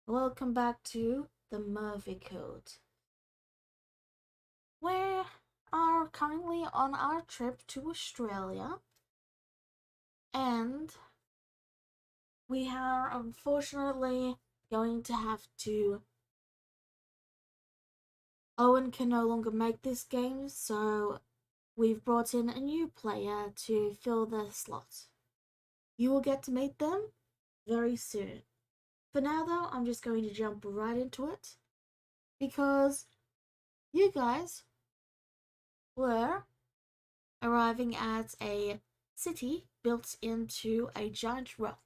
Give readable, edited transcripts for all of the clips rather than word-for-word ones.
Welcome back to the Murphy Code. We are currently on our trip to Australia, and we are unfortunately going to have to. Owen can no longer make this game, so we've brought in a new player to fill the slot. You will get to meet them very soon. For now, though, I'm just going to jump right into it because you guys were arriving at a city built into a giant rock.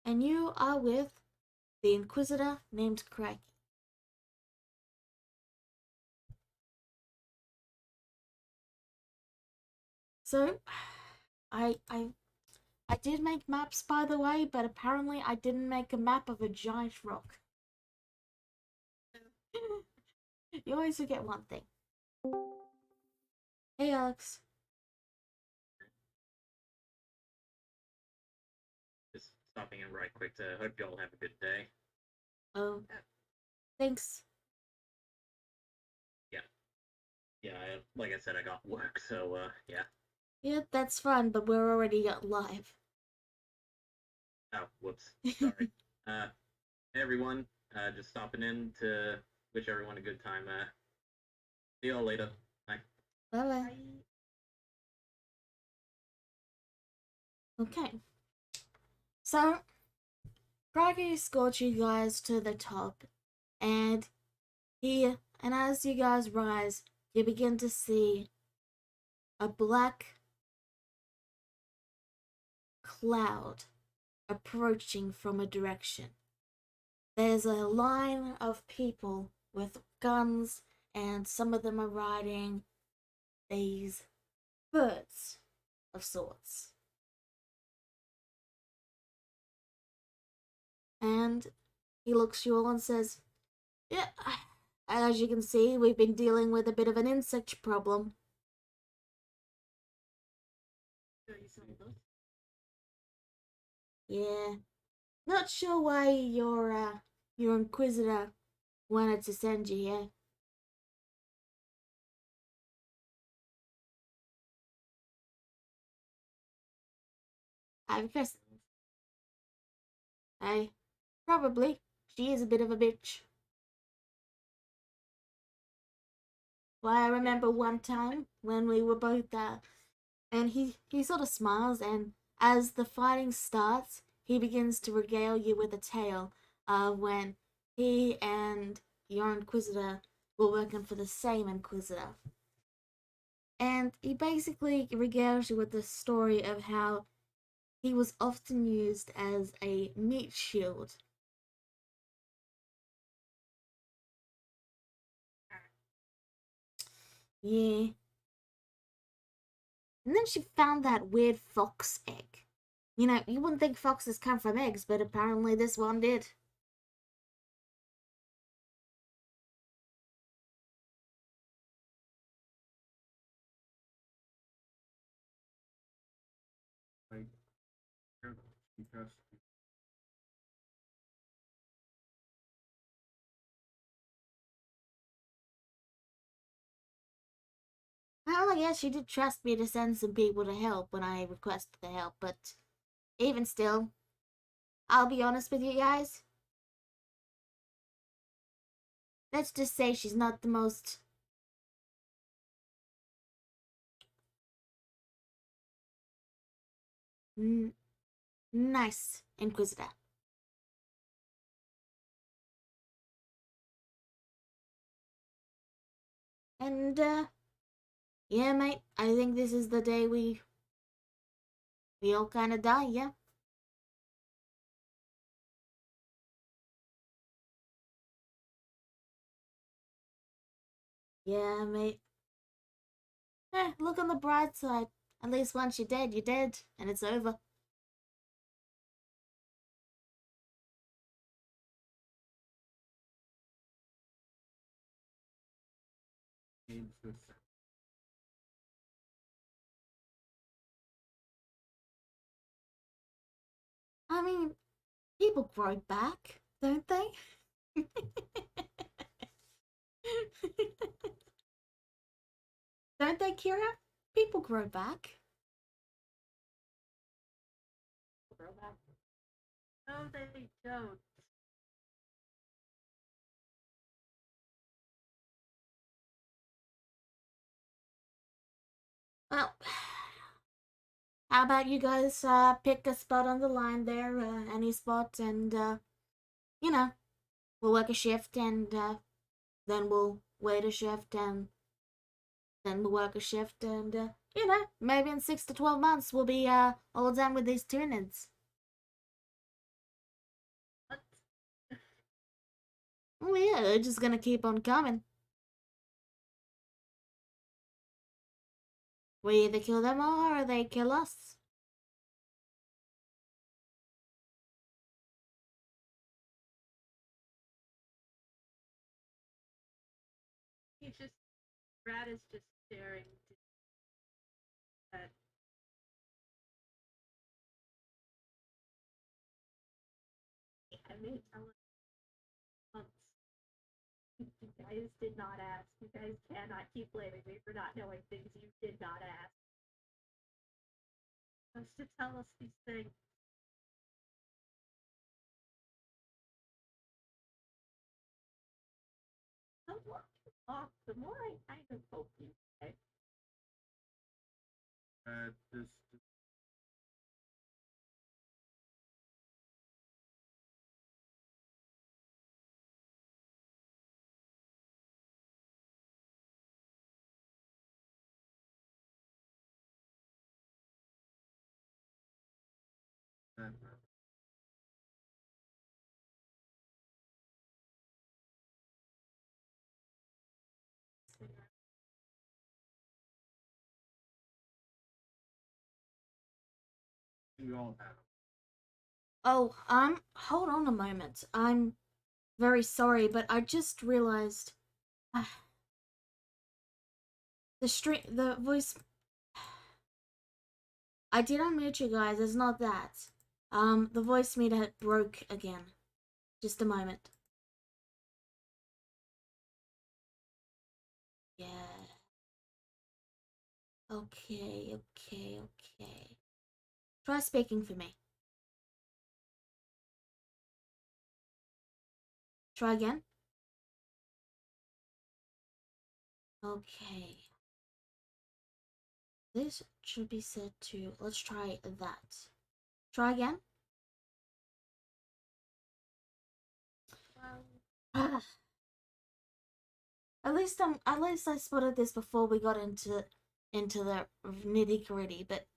And you are with the Inquisitor named Craigie. So, I did make maps, by the way, but apparently I didn't make a map of a giant rock. You always forget one thing. Hey, Alex. Just stopping in right quick to hope you all have a good day. Oh, thanks. Yeah. Yeah, like I said, I got work, so, yeah. Yeah, that's fun, but we're already live. Oh, whoops. Sorry. Hey everyone. Just stopping in to wish everyone a good time. See y'all later. Bye. Bye-bye. Okay. So, Craigie escorts you guys to the top, and as you guys rise, you begin to see a black cloud approaching from a direction. There's a line of people with guns, and some of them are riding these birds of sorts. And he looks you all and says, "Yeah, as you can see, we've been dealing with a bit of an insect problem." Yeah, not sure why your Inquisitor wanted to send you here. I guess I probably she is a bit of a bitch. Why I remember one time when we were both there, and he sort of smiles, and as the fighting starts, he begins to regale you with a tale of when he and your Inquisitor were working for the same Inquisitor. And he basically regales you with the story of how he was often used as a meat shield. Yeah. And then she found that weird fox egg. You know, you wouldn't think foxes come from eggs, but apparently this one did. Well, I guess she did trust me to send some people to help when I requested the help, but even still, I'll be honest with you guys. Let's just say she's not the most nice Inquisitor. And, yeah, mate, I think this is the day we all kind of die, yeah? Yeah, mate. Look on the bright side. At least once you're dead, and it's over. I mean, People grow back, don't they? Don't they, Kira? People grow back. Grow back. No, they don't. Well, how about you guys pick a spot on the line there, any spot, and you know, we'll work a shift, and then we'll wait a shift, and then we'll work a shift, and you know, maybe in 6 to 12 months we'll be all done with these tunids. What? Oh yeah, they're just gonna keep on coming. We either kill them or they kill us. He just, Brad is just staring at. I made tell him months. You guys did not ask. You guys cannot keep blaming me for not knowing things you did not ask. Supposed to tell us these things. The more you talk, the more I kind of hope you say. This we all have. Oh, hold on a moment. I'm very sorry, but I just realized the voice. I did unmute you guys. It's not that. The voice meter broke again. Just a moment. Yeah. Okay. Try speaking for me. Try again. Okay. This should be set to. Let's try that. Try again. Well, At least I spotted this before we got into the nitty gritty. But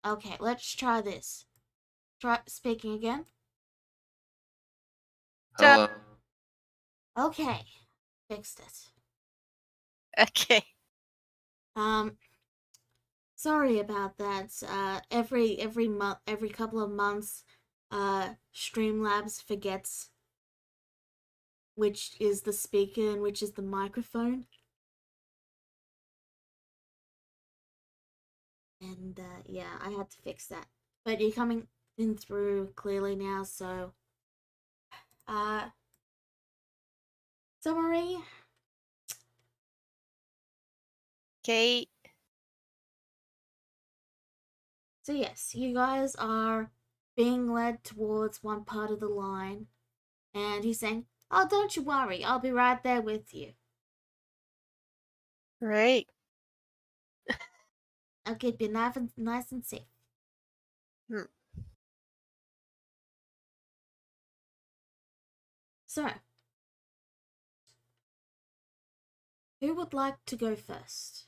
okay, let's try this. Try speaking again. Hello. Okay, fixed it. Okay. Sorry about that. Every month, every couple of months, Streamlabs forgets which is the speaker and which is the microphone. And yeah, I had to fix that. But you're coming in through clearly now, so summary. Okay. So yes, you guys are being led towards one part of the line, and he's saying, "Oh, don't you worry, I'll be right there with you. Right. I'll keep you nice and safe." Hmm. So, who would like to go first?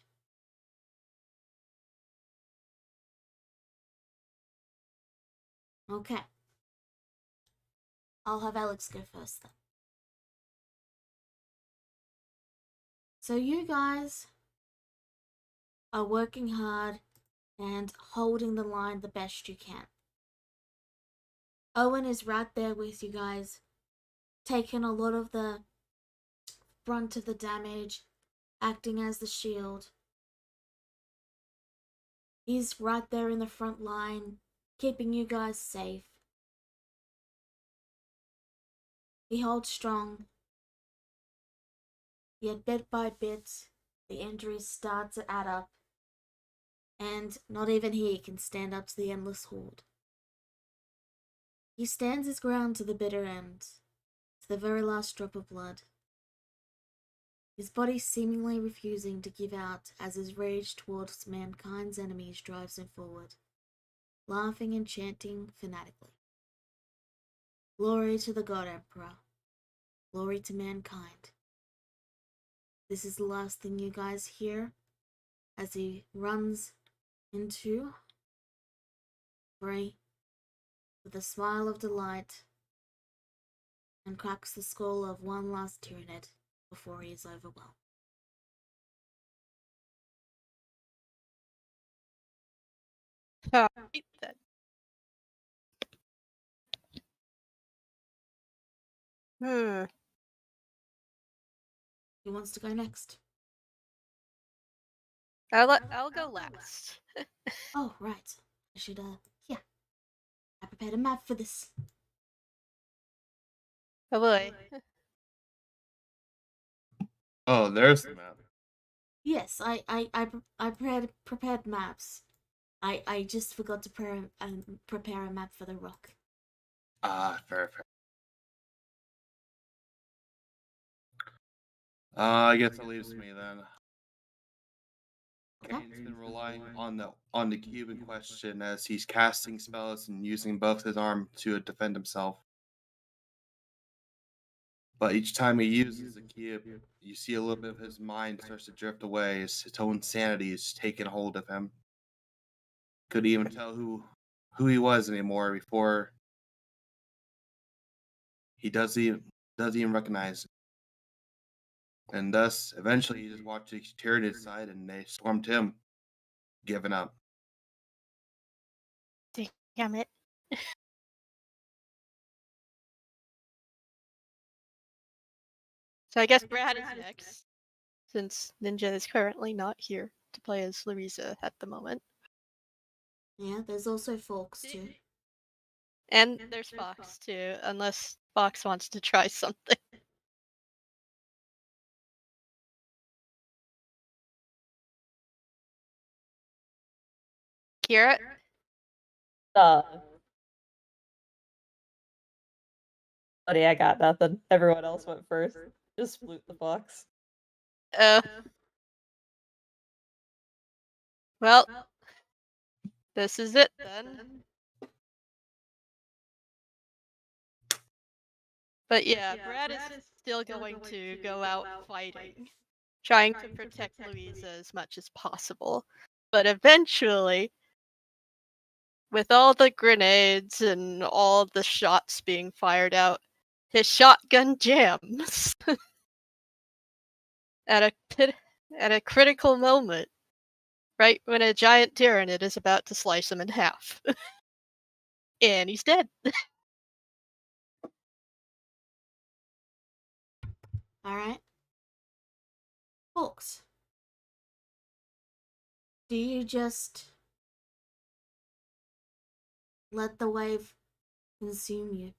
Okay. I'll have Alex go first then. So you guys are working hard and holding the line the best you can. Owen is right there with you guys, taking a lot of the brunt of the damage, acting as the shield. He's right there in the front line, keeping you guys safe. He holds strong, yet bit by bit, the injuries start to add up, and not even he can stand up to the endless horde. He stands his ground to the bitter end, to the very last drop of blood, his body seemingly refusing to give out as his rage towards mankind's enemies drives him forward, laughing and chanting fanatically. Glory to the God Emperor. Glory to mankind. This is the last thing you guys hear as he runs into Bray with a smile of delight and cracks the skull of one last Tyranid before he is overwhelmed. Alright then. Who wants to go next? I'll go last. Oh, right. I should, yeah. I prepared a map for this. Oh boy. Oh, there's the map. Yes, I prepared maps. I just forgot to prepare a map for the rock. Ah, fair. I guess that leaves me then. Kane's been relying on the cube in question as he's casting spells and using both his arm to defend himself. But each time he uses the cube, you see a little bit of his mind starts to drift away as his own sanity is taking hold of him. Couldn't even tell who he was anymore before he doesn't even recognize him. And thus, eventually, he just watched the Tyranid side and they swarmed him, giving up. Damn it. So I guess Brad is next, since Ninja is currently not here to play as Louisa at the moment. Yeah, there's also Folks too. And there's Fox too, unless Fox wants to try something. Kira? Buddy, I got nothing. Everyone else went first. Just flute the fox. Well, this is it then. But yeah, Brad is still going to go out fighting, trying to protect Louisa as much as possible. But eventually, with all the grenades and all the shots being fired out, his shotgun jams at a critical moment, right when a giant Tyranid is about to slice him in half. And he's dead. Alright. Folks. Do you just let the wave consume you?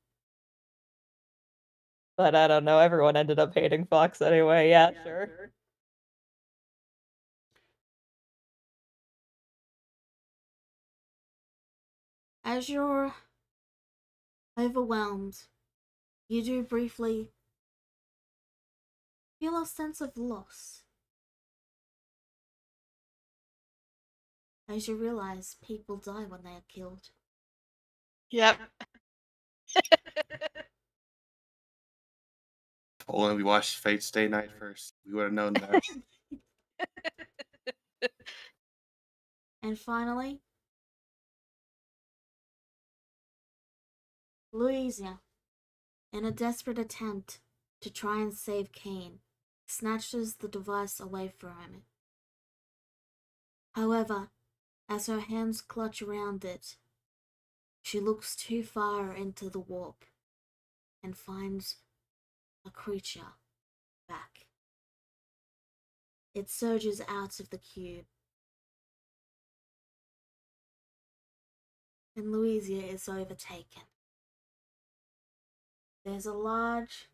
But I don't know, everyone ended up hating Fox anyway, yeah, sure. As you're overwhelmed, you do briefly feel a sense of loss. As you realize people die when they are killed. Yep. Only we watched Fate Stay Night first. We would have known that. And finally, Louisa, in a desperate attempt to try and save Kane, snatches the device away from him. However, as her hands clutch around it, she looks too far into the warp and finds a creature back. It surges out of the cube, and Louisa is overtaken. there's a large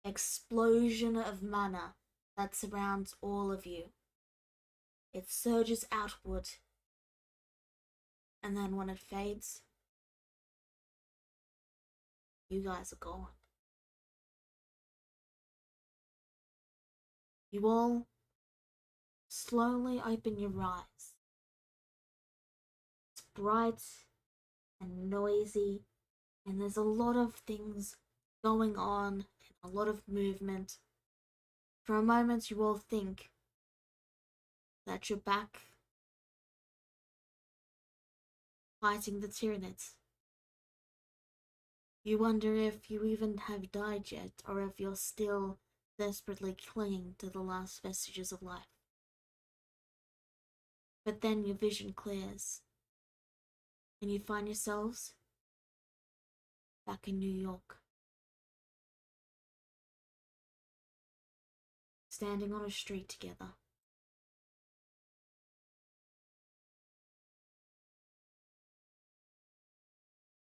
explosion of mana that surrounds all of you. It surges outward, and then when it fades, you guys are gone. You all slowly open your eyes. It's bright and noisy, and there's a lot of things going on, and a lot of movement. For a moment, you all think that you're back fighting the Tyranids. You wonder if you even have died yet, or if you're still desperately clinging to the last vestiges of life. But then your vision clears, and you find yourselves back in New York, standing on a street together.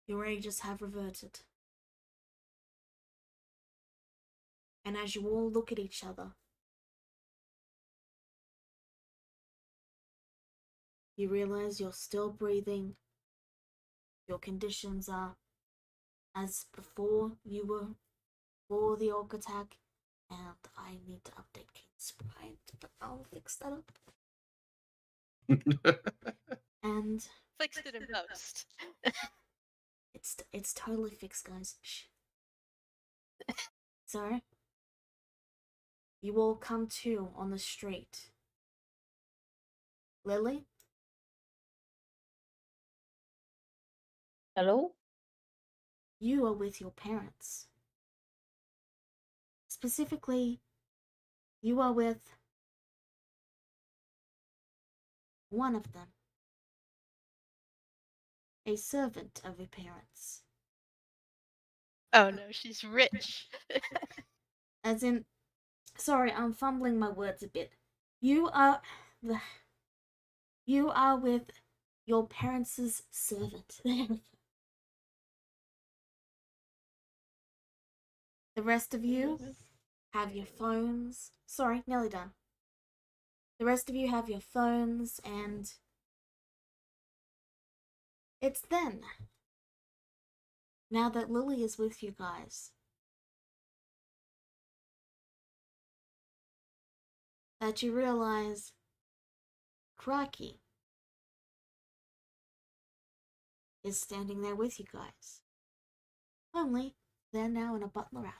Your ages have reverted. And as you all look at each other, you realize you're still breathing. Your conditions are as before you were before the orc attack. And I need to update Kate's sprite, but I'll fix that up. And Fixed it in post. it's totally fixed, guys. Shh. So, you all come to on the street. Lily, Hello? you are with your parents. Specifically, you are with one of them, a servant of your parents. Oh no, she's rich. As in, sorry, I'm fumbling my words a bit. You are with your parents' servant. The rest of you have your phones. Sorry, nearly done. The rest of you have your phones, and it's then, now that Lily is with you guys, that you realize, Crikey is standing there with you guys. Only they're now in a butler outfit.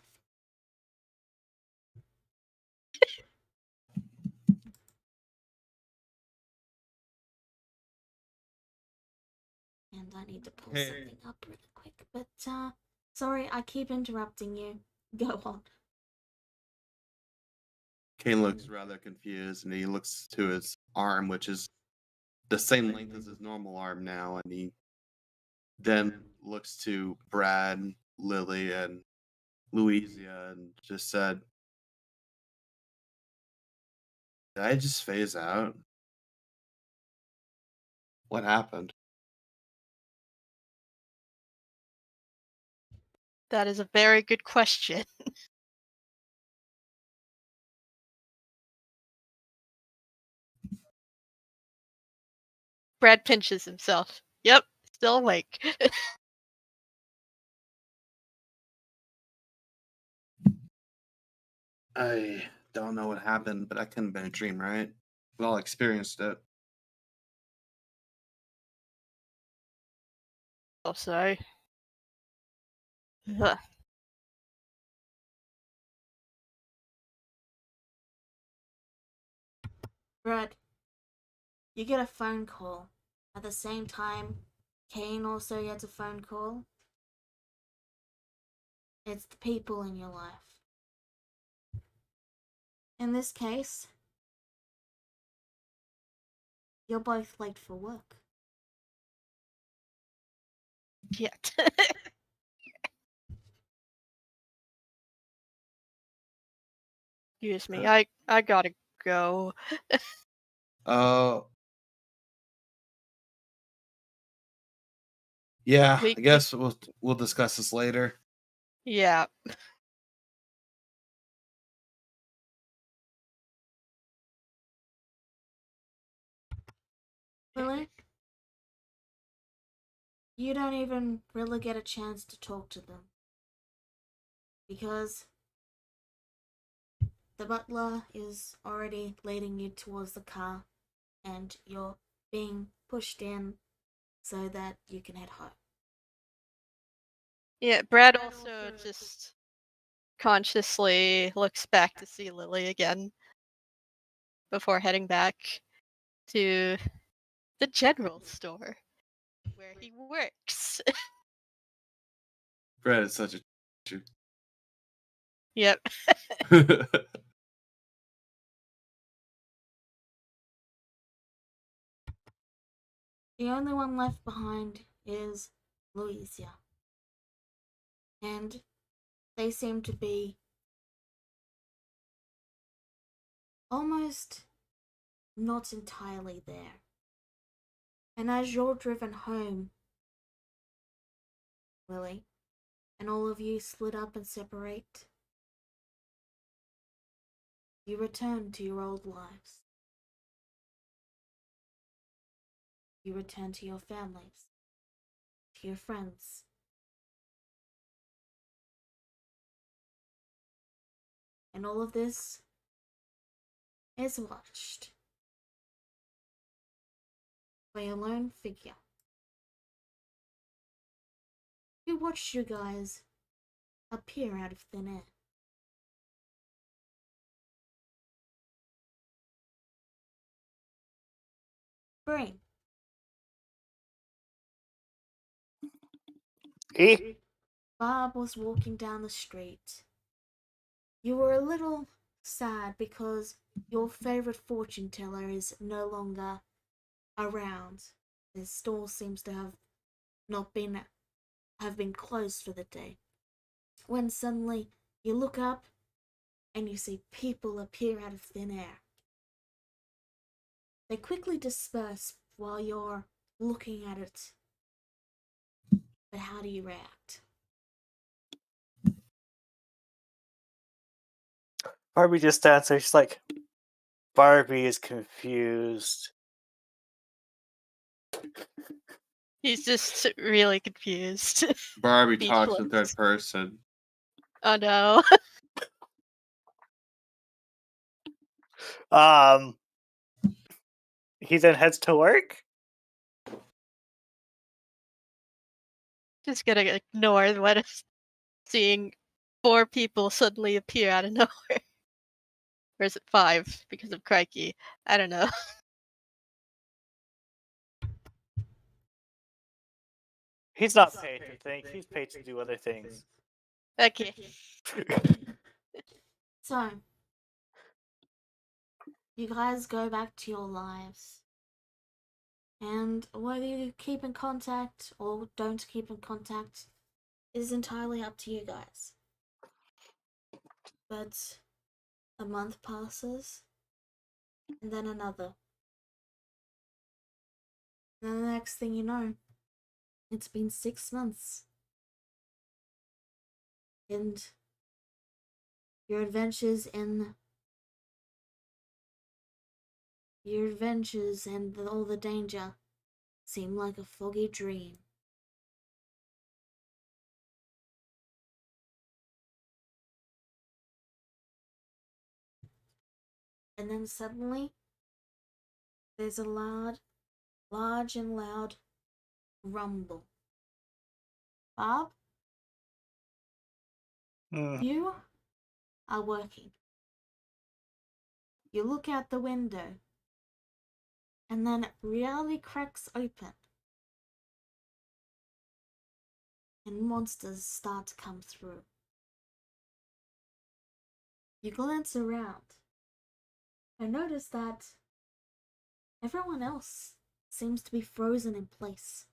And I need to pull something up really quick. But, sorry, I keep interrupting you. Go on. Kane looks rather confused, and he looks to his arm, which is the same length as his normal arm now, and he then looks to Brad, Lily, and Louisa, and just said, "Did I just phase out? What happened?" That is a very good question. Brad pinches himself. Yep, still awake. I don't know what happened, but that couldn't have been a dream, right? We all experienced it. Oh, sorry. Ugh. Brad, you get a phone call. At the same time, Kane also gets a phone call. It's the people in your life. In this case, you're both late for work. Yet. Excuse me, I gotta go. Yeah, We- I guess we'll discuss this later. Yeah. Lily, you don't even really get a chance to talk to them. Because the butler is already leading you towards the car and you're being pushed in so that you can head home. Yeah, Brad also just consciously looks back to see Lily again before heading back to the general store where he works. Brad is such a. Yep. The only one left behind is Louisa. And they seem to be almost not entirely there. And as you're driven home, Lily, and all of you split up and separate, you return to your old lives. You return to your families, to your friends. And all of this is watched by a lone figure who watched you guys appear out of thin air. Brain. Bob was walking down the street. You were a little sad because your favorite fortune teller is no longer around. His store seems to have been closed for the day. When suddenly you look up and you see people appear out of thin air. They quickly disperse while you're looking at it. But how do you react? Barbie just stands there. She's like, Barbie is confused. He's just really confused. Barbie talks in Speechless. third person. Oh no. He then heads to work. Just gonna ignore what is seeing 4 people suddenly appear out of nowhere. Or is it 5 because of Crikey? I don't know. He's not paid to think. He's paid to do other things. Okay. So, you guys go back to your lives. And whether you keep in contact or don't keep in contact is entirely up to you guys. But a month passes, and then another. And then the next thing you know, it's been 6 months. And your adventures and all the danger seem like a foggy dream. And then suddenly, there's a large and loud rumble. Bob, you are working. You look out the window, and then reality cracks open, and monsters start to come through. You glance around and notice that everyone else seems to be frozen in place.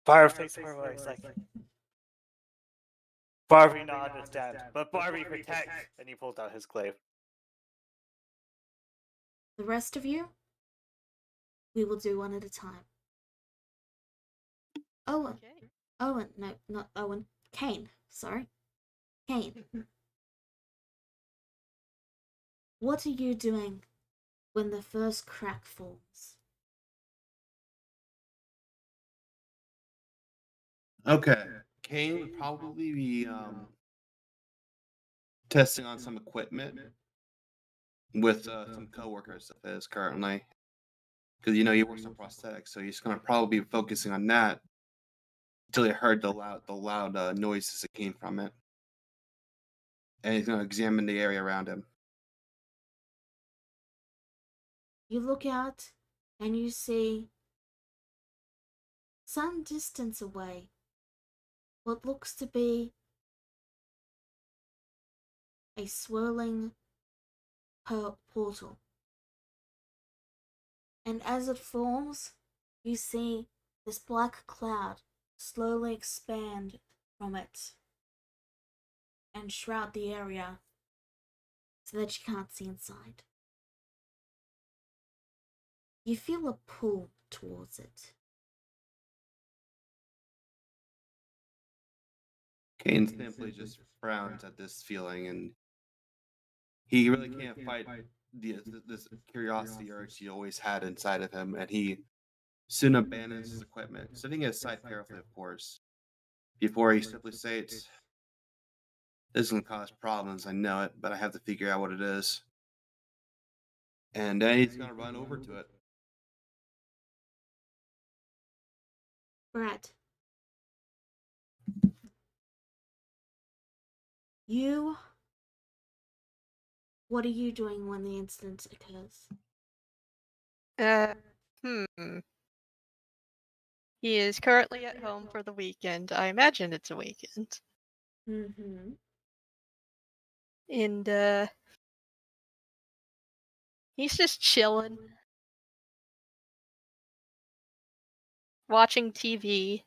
Barbie takes her away. He's like, Barbie not understand, but Barbie protect. And he pulled out his glaive. The rest of you We will do one at a time. Owen. Okay. Owen. No, not Owen. Kane. Sorry. Kane. What are you doing when the first crack forms? Okay. Kane would probably be testing on some equipment with some coworkers of his currently, because he works on prosthetics, so he's gonna probably be focusing on that until he heard the loud noises that came from it, and he's gonna examine the area around him. You look out and you see some distance away what looks to be a swirling portal. And as it forms, you see this black cloud slowly expand from it and shroud the area so that you can't see inside. You feel a pull towards it. Kane simply just frowns at this feeling, and he really can't fight this curiosity urge he always had inside of him, and he soon abandons his equipment, setting it aside carefully, of course, before he simply states, "This is going to cause problems, I know it, but I have to figure out what it is." And then he's going to run over to it. Brad, you. What are you doing when the incident occurs? Hmm. He is currently at home for the weekend. I imagine it's a weekend. Mm-hmm. And he's just chilling, watching TV,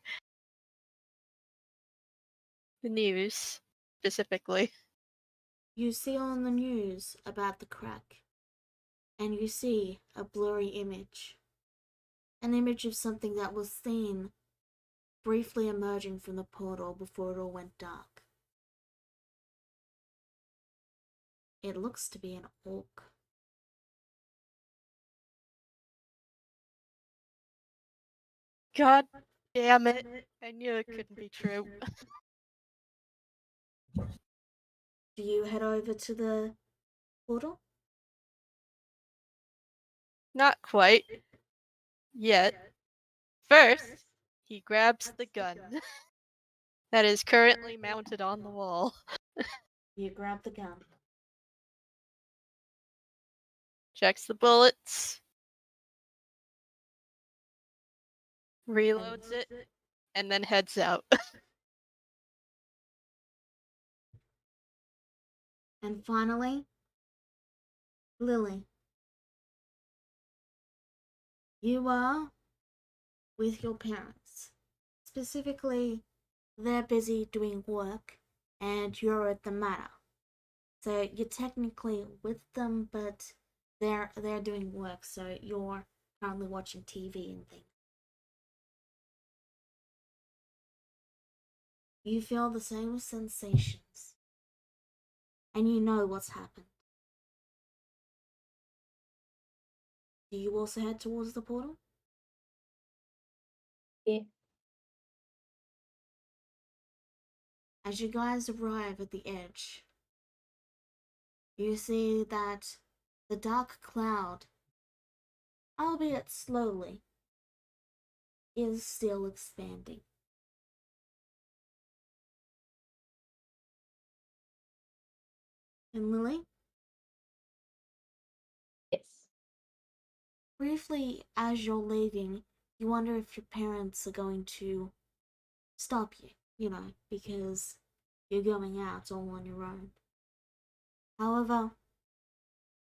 the news specifically. You see on the news about the crack, and you see a blurry image. An image of something that was seen briefly emerging from the portal before it all went dark. It looks to be an orc. God damn it. I knew it couldn't be true. Do you head over to the portal? Not quite. Yet. First, he grabs the gun that is currently mounted on the wall. You grab the gun. Checks the bullets. Reloads it. And then heads out. And finally, Lily. You are with your parents. Specifically, they're busy doing work and you're at the manor. So you're technically with them, but they're doing work, so you're currently watching TV and things. You feel the same sensations. And you know what's happened. Do you also head towards the portal? Yeah. As you guys arrive at the edge, you see that the dark cloud, albeit slowly, is still expanding. And Lily? Yes. Briefly, as you're leaving, you wonder if your parents are going to stop you, because you're going out all on your own. However,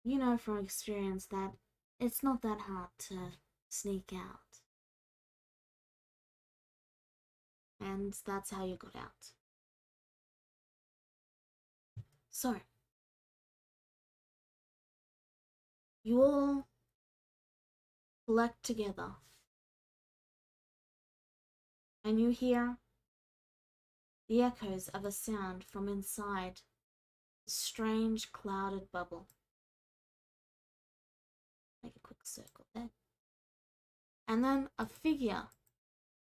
you know from experience that it's not that hard to sneak out. And that's how you got out. So, you all collect together. And you hear the echoes of a sound from inside a strange clouded bubble. Make a quick circle there. And then a figure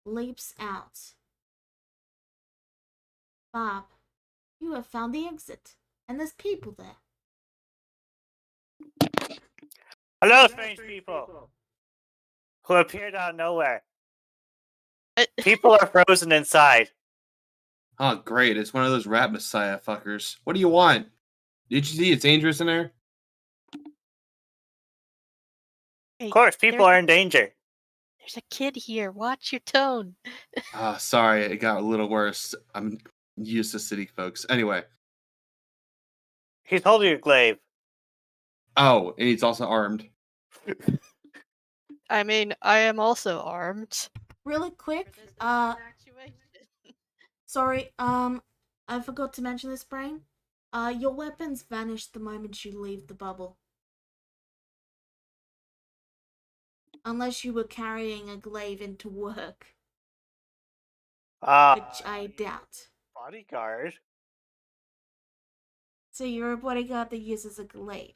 leaps out. Barb, you have found the exit, and there's people there. Hello, strange people who appeared out of nowhere. People are frozen inside. Oh, great. It's one of those rat messiah fuckers. What do you want? Did you see it's dangerous in there? Hey, Of course, people are in danger. There's a kid here. Watch your tone. Sorry, it got a little worse. I'm used to city folks. Anyway. He's holding a glaive. Oh, and he's also armed. I mean, I am also armed. Really quick, For this evacuation. sorry, I forgot to mention this, Brain. Your weapons vanish the moment you leave the bubble. Unless you were carrying a glaive into work, which I doubt. Bodyguard. So you're a bodyguard that uses a glaive.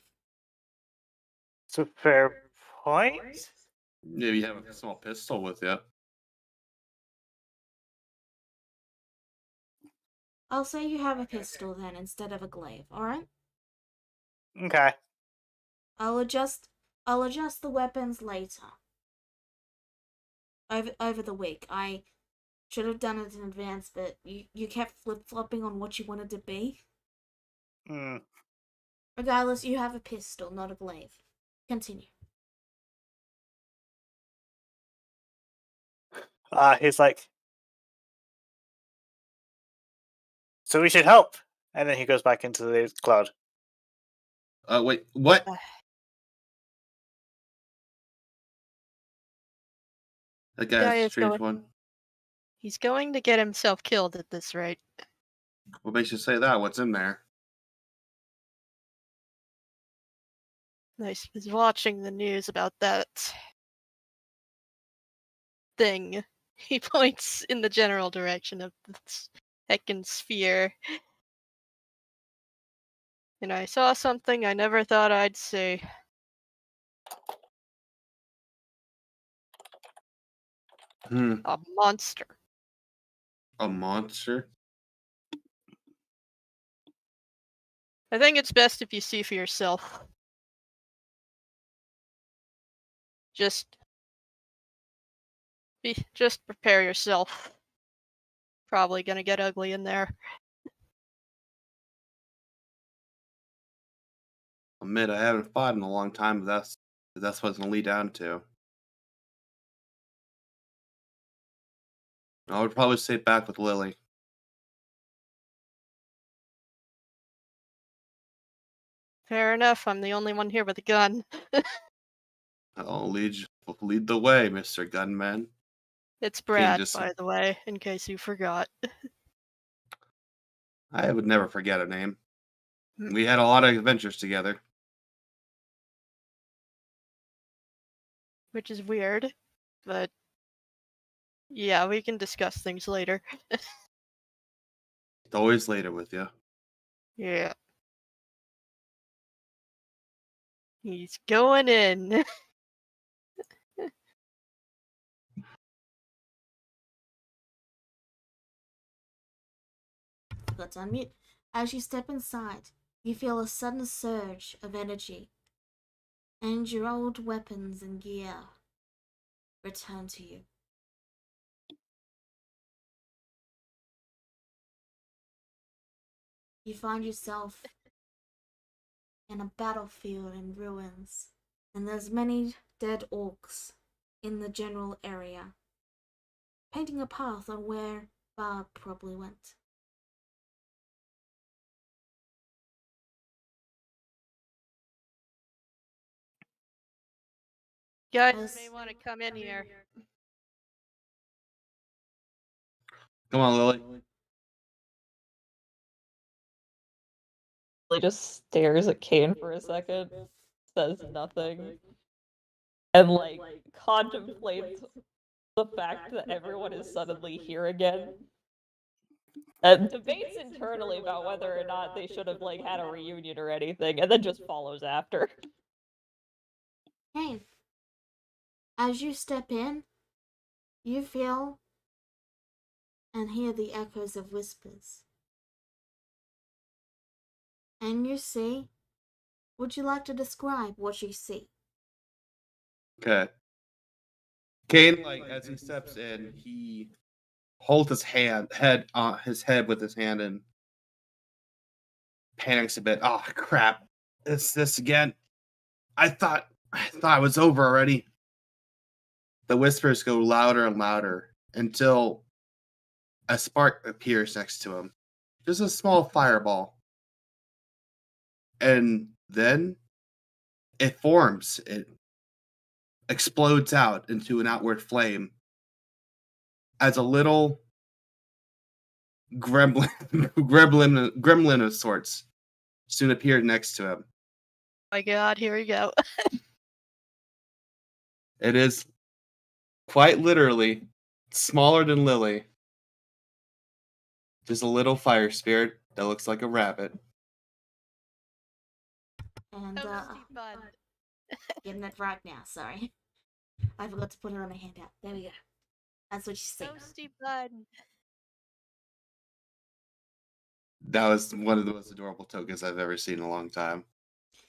It's a fair point. Maybe you have a small pistol with you. I'll say you have a pistol then instead of a glaive, alright? Okay. I'll adjust the weapons later. Over the week. I should have done it in advance, but you kept flip-flopping on what you wanted to be. Hmm. Regardless, you have a pistol, not a glaive. Continue. He's like, so we should help. And then he goes back into the cloud. Wait, what? That Guy guy's a is strange going- one. He's going to get himself killed at this rate. What makes you say that? What's in there? I was watching the news about that thing. He points in the general direction of the heckin' sphere. And I saw something I never thought I'd see. A monster. A monster? I think it's best if you see for yourself. Just prepare yourself. Probably gonna get ugly in there. Admit I haven't fought in a long time, but that's what it's gonna lead down to. I would probably stay back with Lily. Fair enough, I'm the only one here with a gun. I'll lead the way, Mr. Gunman. It's Brad, just- by the way, in case you forgot. I would never forget a name. Mm. We had a lot of adventures together. Which is weird, but yeah, we can discuss things later. It's always later with you. Yeah. He's going in. Forgot to unmute. As you step inside, you feel a sudden surge of energy, and your old weapons and gear return to you. You find yourself in a battlefield in ruins, and there's many dead orcs in the general area, painting a path on where Barb probably went. Guys may want to come in here. Come on, Lily. He just stares at Kane for a second, says nothing, and like contemplates the fact that everyone is suddenly here again. And debates internally about whether or not they should have like had a reunion or anything, and then just follows after. Hey, as you step in, you feel and hear the echoes of whispers. And you see, would you like to describe what you see? Okay. Kane, like as he steps in, he holds his head with his hand and panics a bit. Oh crap! It's this again. I thought it was over already. The whispers go louder and louder until a spark appears next to him. Just a small fireball. And then it forms. It explodes out into an outward flame as a little gremlin of sorts soon appeared next to him. My god, here we go. It is quite literally smaller than Lily. Just a little fire spirit that looks like a rabbit. And, Toasty bun. getting it right now, sorry. I forgot to put it on a handout. There we go. That's what you see. Toasty bun. That was one of the most adorable tokens I've ever seen in a long time.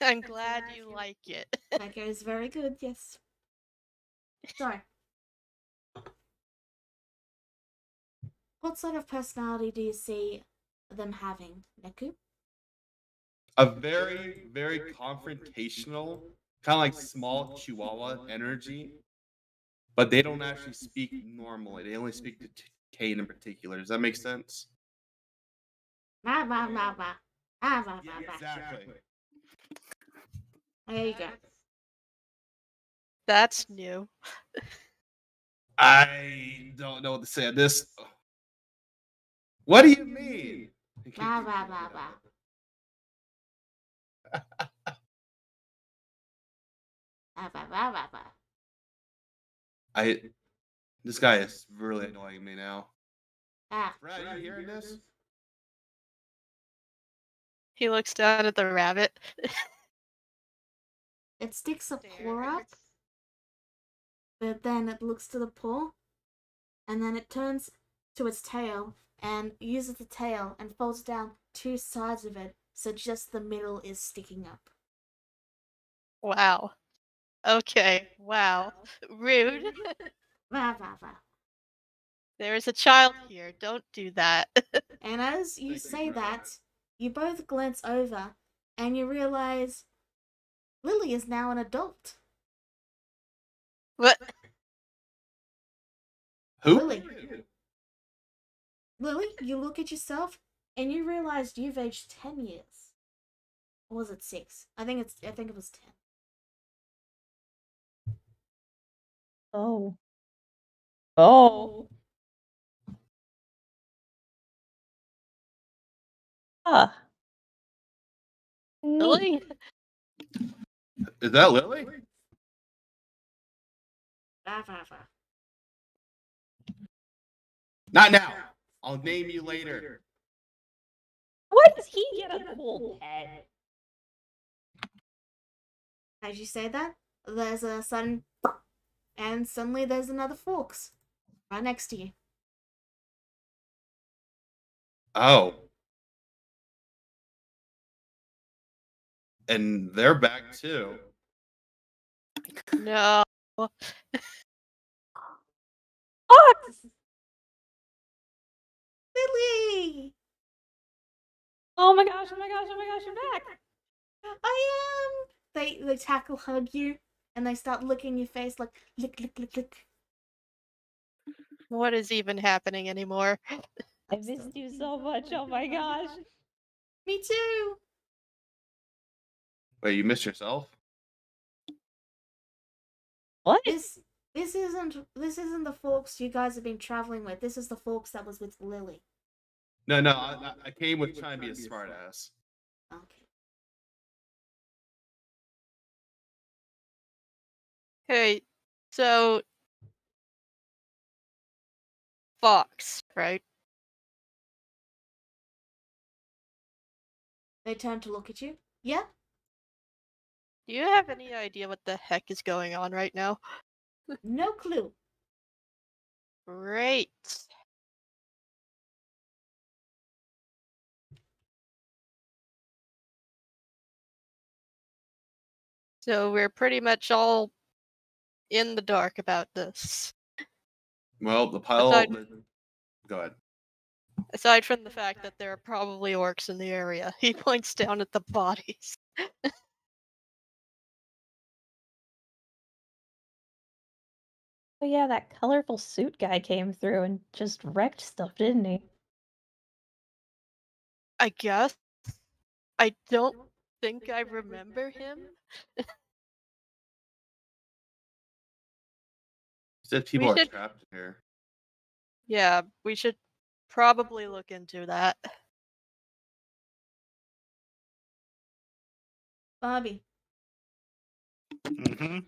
I'm glad you like it. That goes very good, yes. Sorry. What sort of personality do you see them having, Neku? A very, very confrontational, kind of like small chihuahua energy. But they don't actually speak normally. They only speak to Kane in particular. Does that make sense? Bah, bah, bah, bah. Ah, bah, bah, bah. Exactly. There you go. That's new. I don't know what to say on this. What do you mean? Bah, bah, bah, bah. Bah, bah, bah, bah, bah. This guy is really annoying me now. Ah. Brad, you hearing this? He looks down at the rabbit. It sticks a paw up, but then it looks to the paw, and then it turns to its tail and uses the tail and folds down two sides of it so just the middle is sticking up. Wow. Okay, wow. Rude. Bah, bah, bah. There is a child here. Don't do that. And as you say that, you both glance over and you realize Lily is now an adult. What? Who? Lily. Lily, you look at yourself and you realize you've aged 10 years. Or was it 6? I think it was 10. Oh. Oh. Ah. Neat. Really? Is that Lily? Bah, bah, bah. Not now. I'll name you later. Why does he get a cool pet? As you say that, there's a sudden and suddenly there's another Forks right next to you. Oh. And they're back too. No. Fox! Lily! Oh my gosh, oh my gosh, oh my gosh, you're back! I am! They tackle hug you and they start licking your face like lick, lick, lick, lick. What is even happening anymore? I missed you so much, oh my gosh. Me too! Wait, you missed yourself? What? This isn't the Forks you guys have been traveling with. This is the Forks that was with Lily. No, I came with trying to be a smartass. Okay. Okay, so Fox, right? They turn to look at you. Yeah? Do you have any idea what the heck is going on right now? No clue. Great. So we're pretty much all in the dark about this. Well, the pile. Aside- Go ahead. Aside from the fact that there are probably orcs in the area. He points down at the bodies. Oh yeah, that colorful suit guy came through and just wrecked stuff, didn't he? I guess. I don't think I remember him. Said people We are should- trapped in here. Yeah, we should probably look into that. Barbie, Mm-hmm.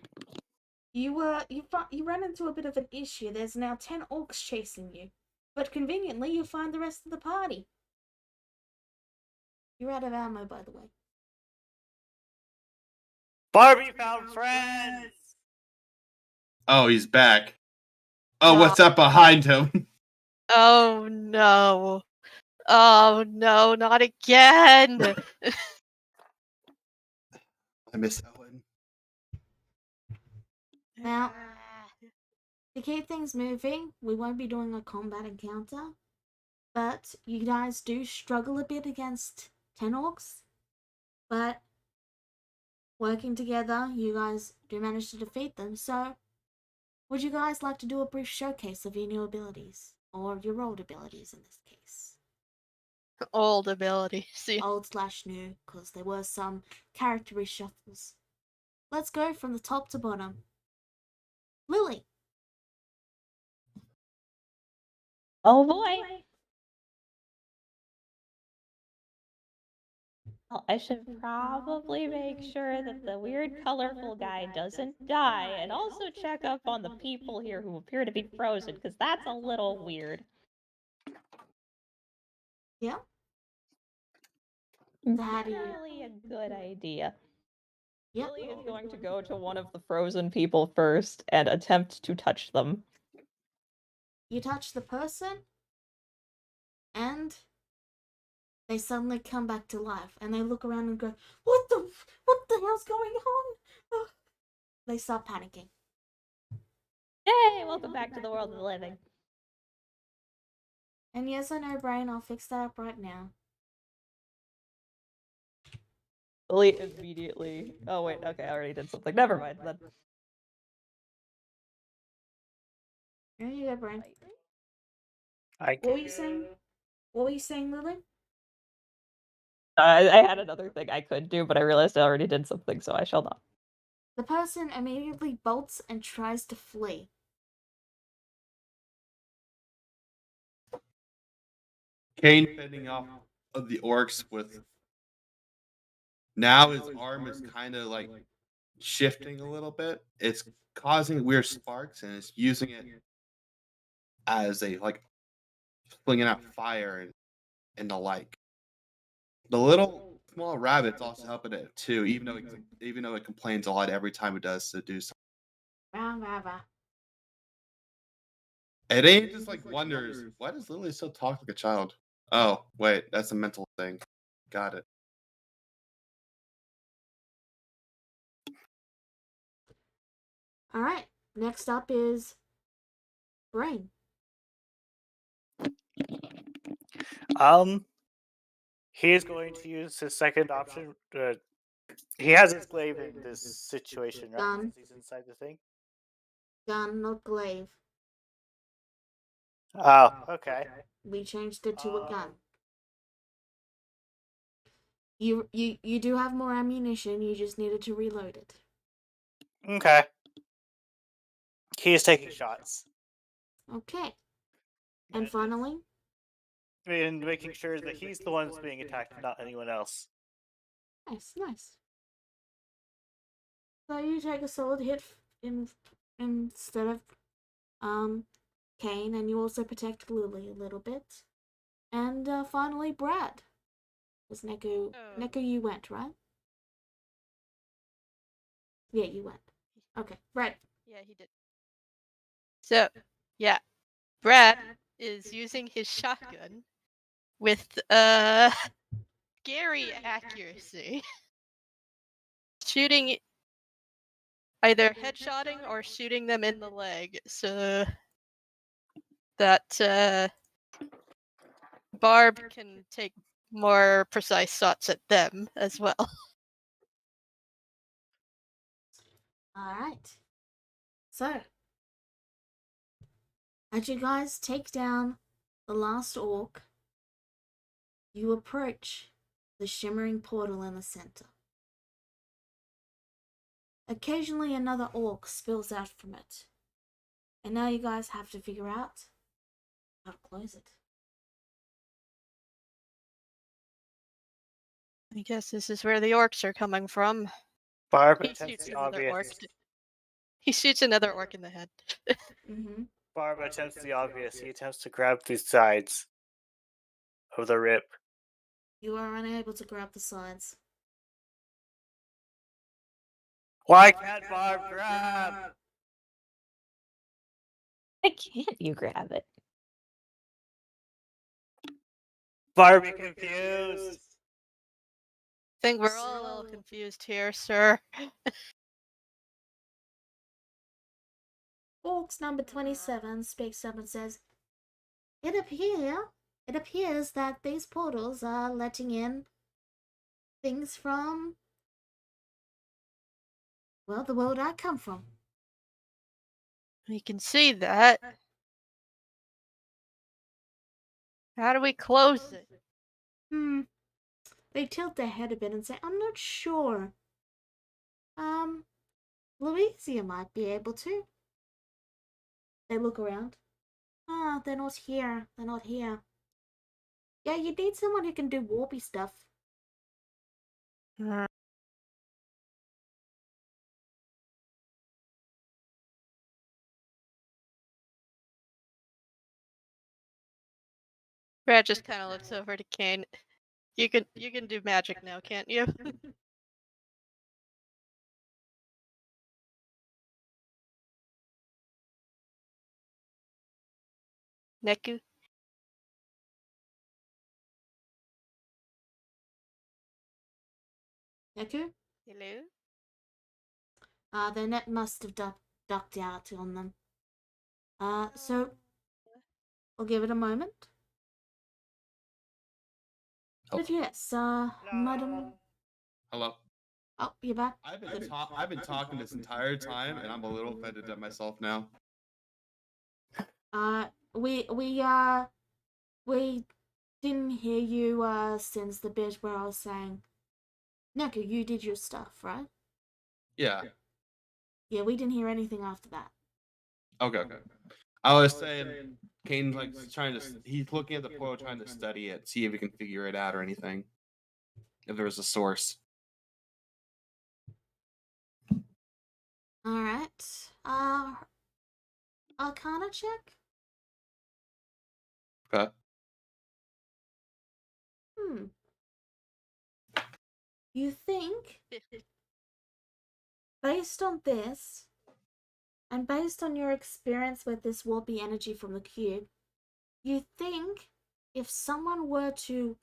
you ran into a bit of an issue. There's now 10 orcs chasing you. But conveniently, you find the rest of the party. You're out of ammo, by the way. Barbie found friends. Oh, he's back. Oh, Wow. what's up behind him? Oh no. Oh no, not again! I miss Owen. Now, to keep things moving, we won't be doing a combat encounter. But you guys do struggle a bit against 10 orcs. But working together, you guys do manage to defeat them. So, would you guys like to do a brief showcase of your new abilities? Or your old abilities in this case? Old ability. See, Old/new, because there were some character reshuffles. Let's go from the top to bottom. Lily. Oh boy! Well, I should probably make sure that the weird colorful guy doesn't die, and also check up on the people here who appear to be frozen, because that's a little weird. Yeah? How do you... Definitely a good idea. Yep. Lily is going to go to one of the frozen people first and attempt to touch them. You touch the person, and they suddenly come back to life, and they look around and go, what the hell's going on? Oh. They start panicking. Yay! Welcome back to the world of the living. And yes, I know, Brain, I'll fix that up right now. Lily immediately... Oh wait, okay, I already did something. Never mind, then. Here you go, Brain. I What were you saying? What were you saying, Lily? I had another thing I could do, but I realized I already did something, so I shall not. The person immediately bolts and tries to flee. Kane fending off of the orcs with. Now his arm is kind of like shifting a little bit. It's causing weird sparks, and it's using it as a like flinging out fire and the like. The little small rabbit's also helping it too, even though it complains a lot every time it does to do something. Rah, rah, rah. It ain't just like wonders, why does Lily still talk like a child? Oh, wait, that's a mental thing. Got it. Alright, next up is Brain. He is going to use his second option. He has his glaive in this situation, right? Done. Since he's inside the thing. Gun, not glaive. Oh, okay. We changed it to a gun. You do have more ammunition, you just needed to reload it. Okay. He is taking shots Okay. And finally, and making sure that he's the one that's being attacked, not anyone else. nice. So you take a solid hit instead of Kane, and you also protect Lily a little bit. And finally, Brad. Was Neko? Neko, you went, right? Yeah, you went. Okay, Brad. Yeah, he did. So, yeah, Brad is using his shotgun with scary accuracy, shooting either headshotting or shooting them in the leg, so that Barb can take more precise shots at them as well. All right. So, as you guys take down the last orc, you approach the shimmering portal in the center. Occasionally, another orc spills out from it, and now you guys have to figure out how to close it. I guess this is where the orcs are coming from. Barb He attempts shoots the another orc. obvious. He shoots another orc in the head. Mm-hmm. Barb attempts the obvious. He attempts to grab the sides of the rip. You are unable to grab the sides. Why can't Barb grab? Why can't you grab it? Barbie confused. I think we're all a little confused here, sir. Orcs number 27 speaks up and says, It appears that these portals are letting in things from, well, the world I come from. We can see that. How do we close it? They tilt their head a bit and say, I'm not sure. Louisia might be able to. They look around. Ah, they're not here. They're not here. Yeah, you need someone who can do warpy stuff. Brad just kind of looks over to Kane. You can do magic now, can't you? Neku? Neku? Hello? Their net must have ducked out on them. So I'll give it a moment. But yes, Madam. Hello. Oh, you're back. I've been talking this entire time, and I'm a little offended at myself now. We didn't hear you since the bit where I was saying, Neku, you did your stuff, right? Yeah. Yeah, we didn't hear anything after that. Okay. I was saying, Kane's like he's looking at the portal, trying to study it, see if he can figure it out or anything. If there was a source. All right. Arcana check. Okay. You think, based on this, and based on your experience with this warpy energy from the cube, you think if someone were to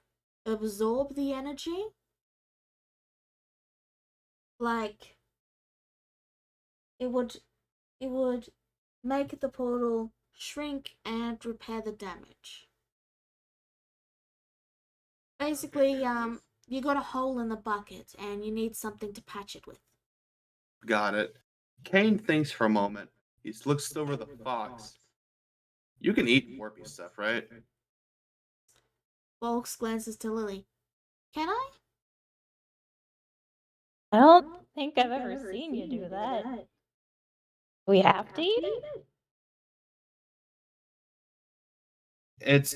absorb the energy, like it would make the portal shrink and repair the damage. Basically, you got a hole in the bucket and you need something to patch it with. Got it. Kane thinks for a moment. He looks over the fox. You can eat warpy stuff, right? Volks glances to Lily. Can I? I don't think I've ever seen you do that. We have to eat it? It's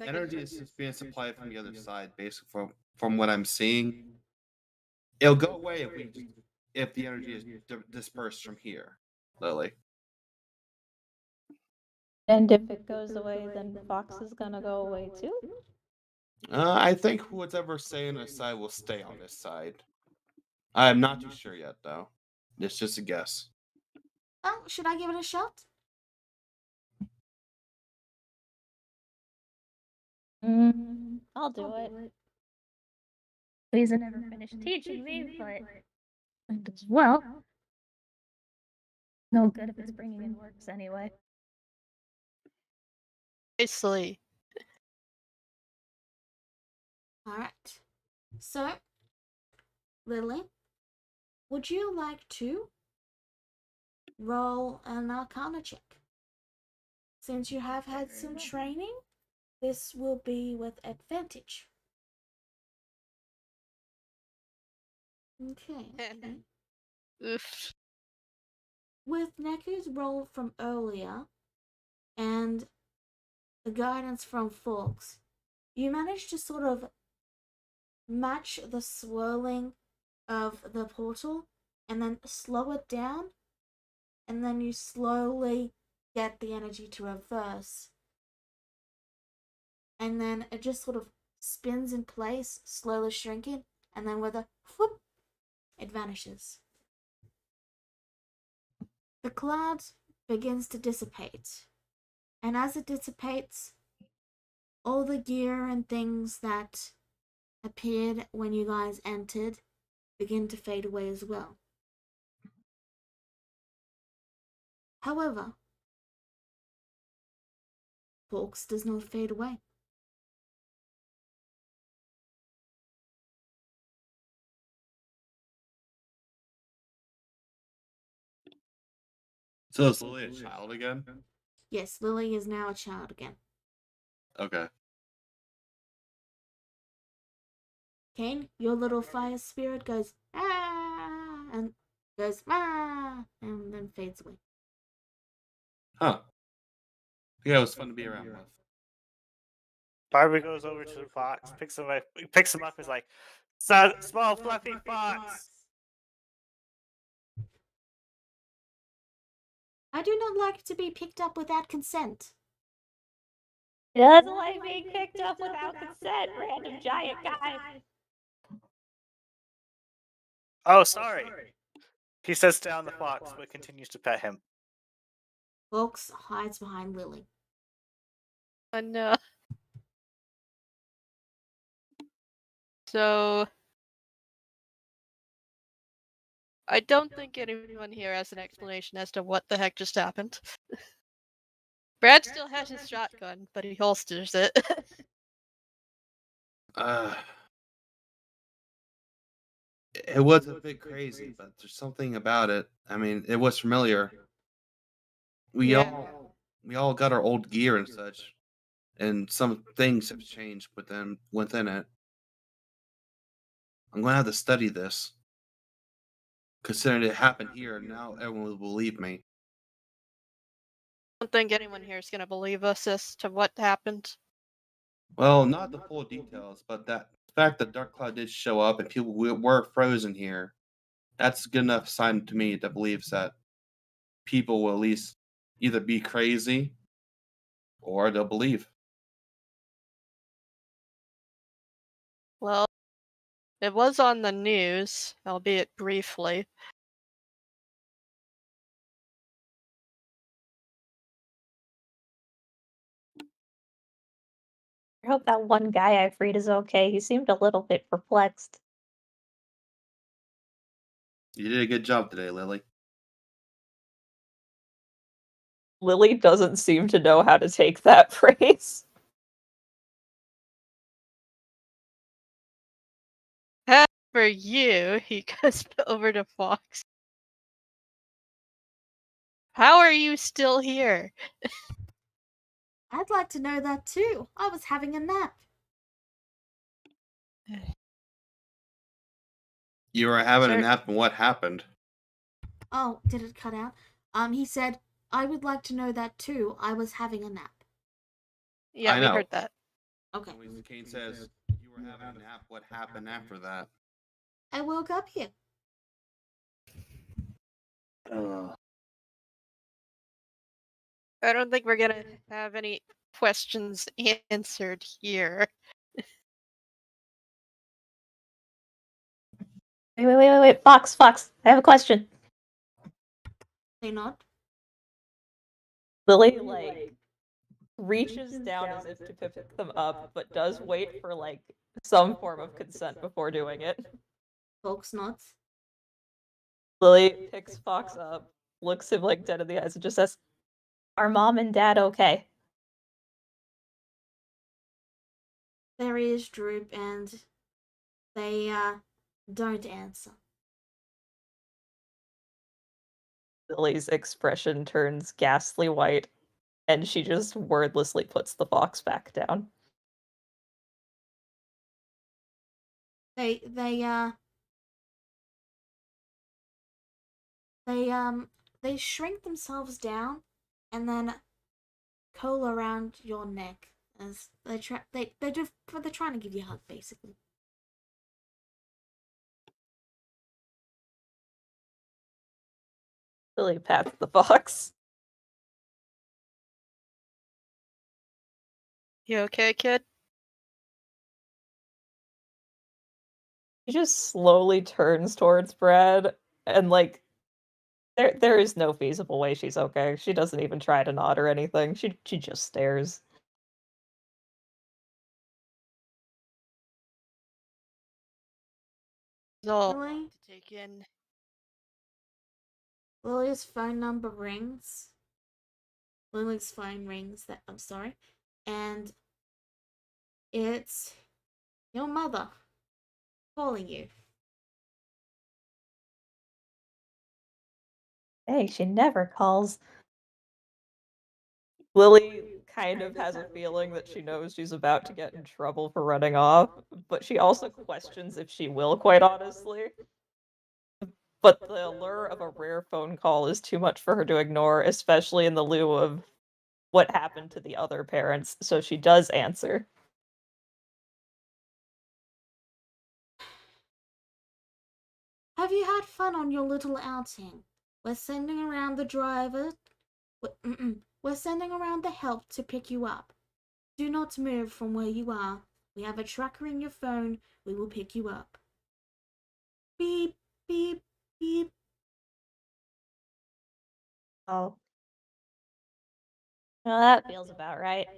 energy is just being supplied from the other side, basically from what I'm seeing. It'll go away if the energy is dispersed from here. Lily. And if it goes away, then Fox is gonna go away too? I think whatever's staying on his side will stay on his side. I am not too sure yet, though. It's just a guess. Oh, should I give it a shot? I'll do it. Lisa never finished teaching me, but might as well. No good if it's bringing in works anyway. Nicely. All right. So, Lily, would you like to roll an Arcana check? Since you have had some training, this will be with advantage. Okay. Oof. With Neku's roll from earlier and the guidance from Forks, you managed to sort of match the swirling of the portal and then slow it down, and then you slowly get the energy to reverse. And then it just sort of spins in place, slowly shrinking, and then with a whoop, it vanishes. The cloud begins to dissipate, and as it dissipates, all the gear and things that appeared when you guys entered begin to fade away as well. However, Forks does not fade away. So is Lily a child again? Yes, Lily is now a child again. Okay. Kane, your little fire spirit goes ah and goes ah and then fades away. Huh. Yeah, it was fun to be around with. Barbie goes over to the fox, picks him up, is like, small fluffy fox. I do not like to be picked up without consent. He doesn't like being picked up without consent, random giant guy. Oh, sorry. He sets down the fox, but continues to pet him. Forks hides behind Lily. Oh no. So I don't think anyone here has an explanation as to what the heck just happened. Brad still has his shotgun, but he holsters it. It was a bit crazy, but there's something about it. I mean, it was familiar. We all got our old gear and such, and some things have changed within it. I'm gonna have to study this. Considering it happened here, now everyone will believe me. I don't think anyone here is gonna believe us as to what happened. Well, not the full details, but that fact that Dark Cloud did show up and people were frozen here, that's a good enough sign to me that believes that people will at least either be crazy or they'll believe. Well, it was on the news, albeit briefly. I hope that one guy I freed is okay. He seemed a little bit perplexed. You did a good job today, Lily. Lily doesn't seem to know how to take that phrase. As for you, he goes over to Fox. How are you still here? I'd like to know that too. I was having a nap. You were having a Sure. nap, and what happened? Oh, did it cut out? He said, I would like to know that too. I was having a nap. Yeah, I we know. heard that. Okay. When Kane says you were having a nap, what happened after that? I woke up here. I don't think we're gonna have any questions answered here. Wait. Fox, I have a question. They not. Lily, reaches down as if to pick them up, but does wait for, some form of consent before doing it. Fox nods. Lily picks Fox up, looks him, dead in the eyes, and just says, "Are Mom and Dad okay?" Their ears droop and they don't answer. Lily's expression turns ghastly white, and she just wordlessly puts the box back down. They shrink themselves down and then curl around your neck as they're trying to give you a hug, basically. Lily pats the box. You okay, kid? She just slowly turns towards Brad, and there is no feasible way she's okay. She doesn't even try to nod or anything. She just stares. All Lily? to take in. Lily's phone number rings. Lily's phone rings. I'm sorry, and it's your mother calling you. Hey, she never calls. Lily kind of has a feeling that she knows she's about to get in trouble for running off, but she also questions if she will, quite honestly. But the allure of a rare phone call is too much for her to ignore, especially in the lieu of what happened to the other parents, so she does answer. Have you had fun on your little outing? We're sending around the driver. We're sending around the help to pick you up. Do not move from where you are. We have a tracker in your phone. We will pick you up. Beep, beep, beep. Oh. Well, that feels about right.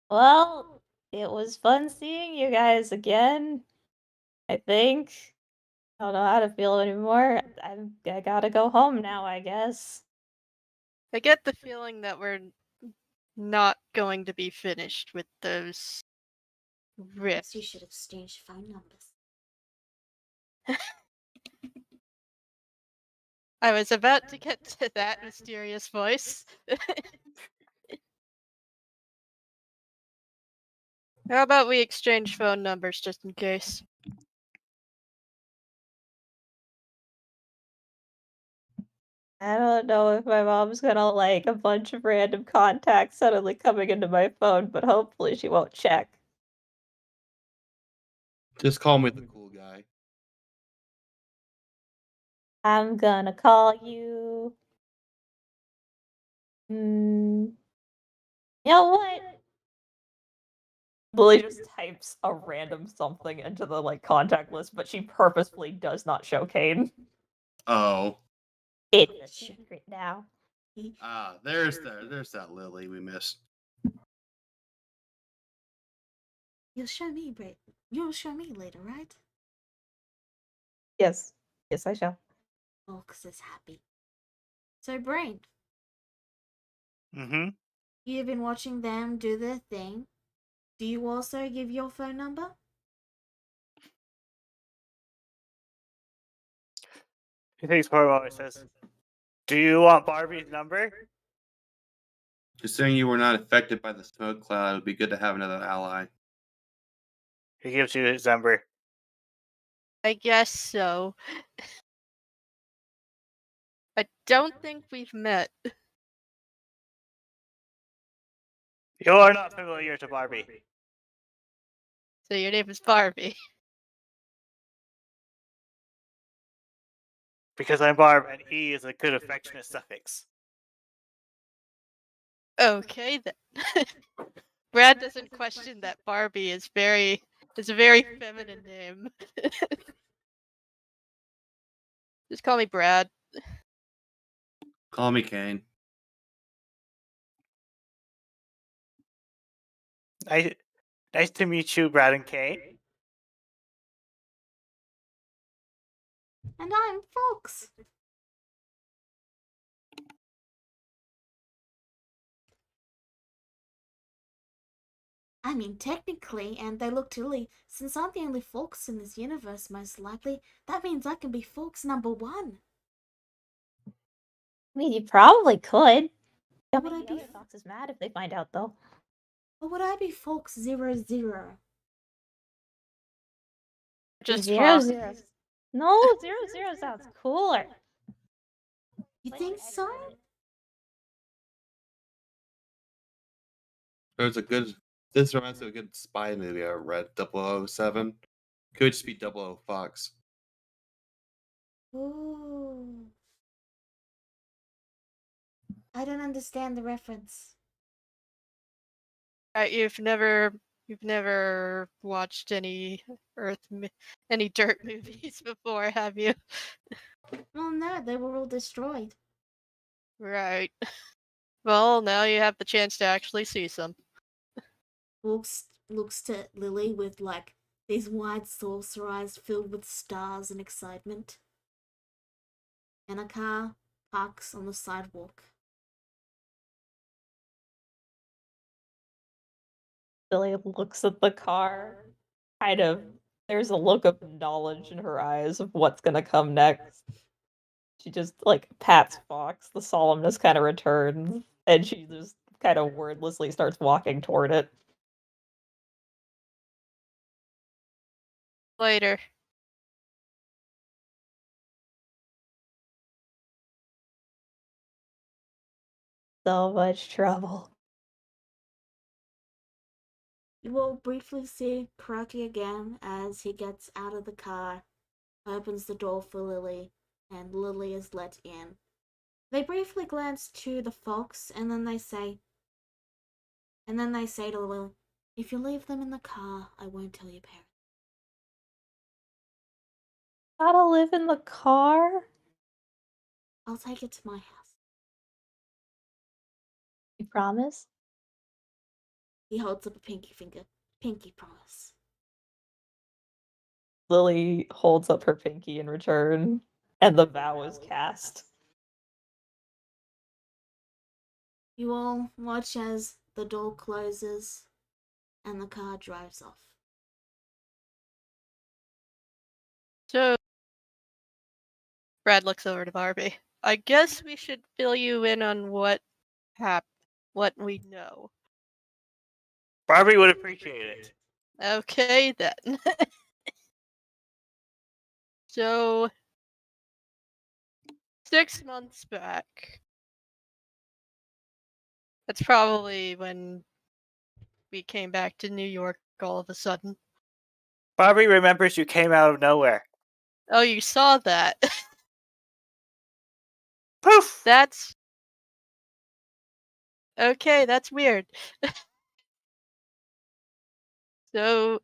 Well, it was fun seeing you guys again. I think. I don't know how to feel anymore. I gotta go home now, I guess. I get the feeling that we're not going to be finished with those Yes, you rifts. should exchange phone numbers. I was about to get to that mysterious voice. How about we exchange phone numbers just in case? I don't know if my mom's gonna like a bunch of random contacts suddenly coming into my phone, but hopefully she won't check. Just call me the cool guy. I'm gonna call you. You know what? Lily just types a random something into the contact list, but she purposefully does not show Kane. Oh. It's a secret now. There's that Lily we missed. You'll show me, Brit. You'll show me later, right? Yes. Yes, I shall. Fox is happy. So, Brain, Mm-hmm. you've been watching them do their thing. Do you also give your phone number? He thinks Poirot says, "Do you want Barbie's number?" Considering you were not affected by the smoke cloud, it would be good to have another ally. He gives you his number. I guess so. I don't think we've met. You are not familiar to Barbie. So your name is Barbie. Because I'm Barb, and E is a good affectionate suffix. Okay then. Brad doesn't question that Barbie is a very feminine name. Just call me Brad. Call me Kane. Nice to meet you, Brad and Kate. And I'm Fox. I mean, technically, and they look silly, since I'm the only Fox in this universe, most likely, that means I can be Fox #1. I mean, you probably could. Don't Would make I the be other foxes mad if they find out, though. Or would I be Fox 00? Just Zero Fox. zero. No, 00 sounds cooler. You Like think so? There's a good. This reminds me of a good spy movie I read, 007. Could just be 00 Fox. Ooh. I don't understand the reference. You've never watched any any dirt movies before, have you? Well, no, they were all destroyed. Right. Well, now you have the chance to actually see some. Looks to Lily with like these wide saucer eyes filled with stars and excitement. And a car parks on the sidewalk. Billy looks at the car. Kind of, there's a look of knowledge in her eyes of what's gonna come next. She just, like, pats Fox. The solemnness kind of returns. And she just kind of wordlessly starts walking toward it. Later. So much trouble. You will briefly see Croaky again as he gets out of the car, opens the door for Lily, and Lily is let in. They briefly glance to the fox, and then they say to Lily, "If you leave them in the car, I won't tell your parents." Gotta live in the car? I'll take it to my house. You promise? He holds up a pinky finger. Pinky promise. Lily holds up her pinky in return, and the vow is cast. You all watch as the door closes and the car drives off. So Brad looks over to Barbie. I guess we should fill you in on what we know. Barbie would appreciate it. Okay then. So 6 months back. That's probably when we came back to New York all of a sudden. Barbie remembers you came out of nowhere. Oh, you saw that. Poof! That's okay, that's weird. So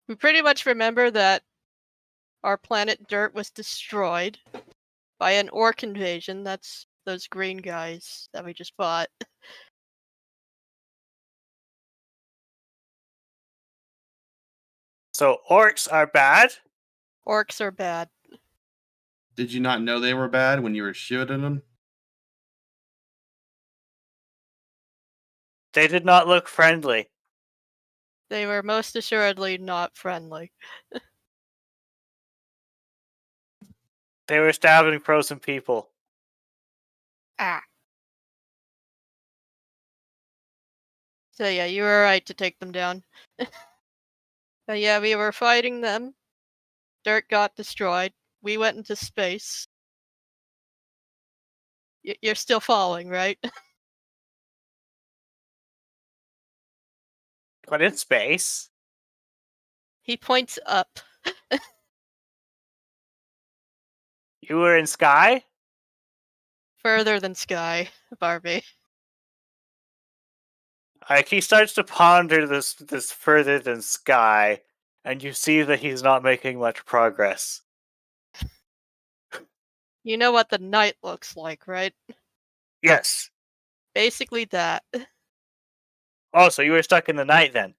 we pretty much remember that our planet Dirt was destroyed by an orc invasion. That's those green guys that we just fought. So orcs are bad? Orcs are bad. Did you not know they were bad when you were shooting them? They did not look friendly. They were most assuredly not friendly. They were stabbing frozen people. Ah. So yeah, you were right to take them down. But yeah, we were fighting them. Dirt got destroyed. We went into space. You're still following, right? But in space? He points up. You were in Sky? Further than Sky, Barbie. Like, he starts to ponder this further than Sky, and you see that he's not making much progress. You know what the night looks like, right? Yes. Basically that. Oh, so you were stuck in the night then?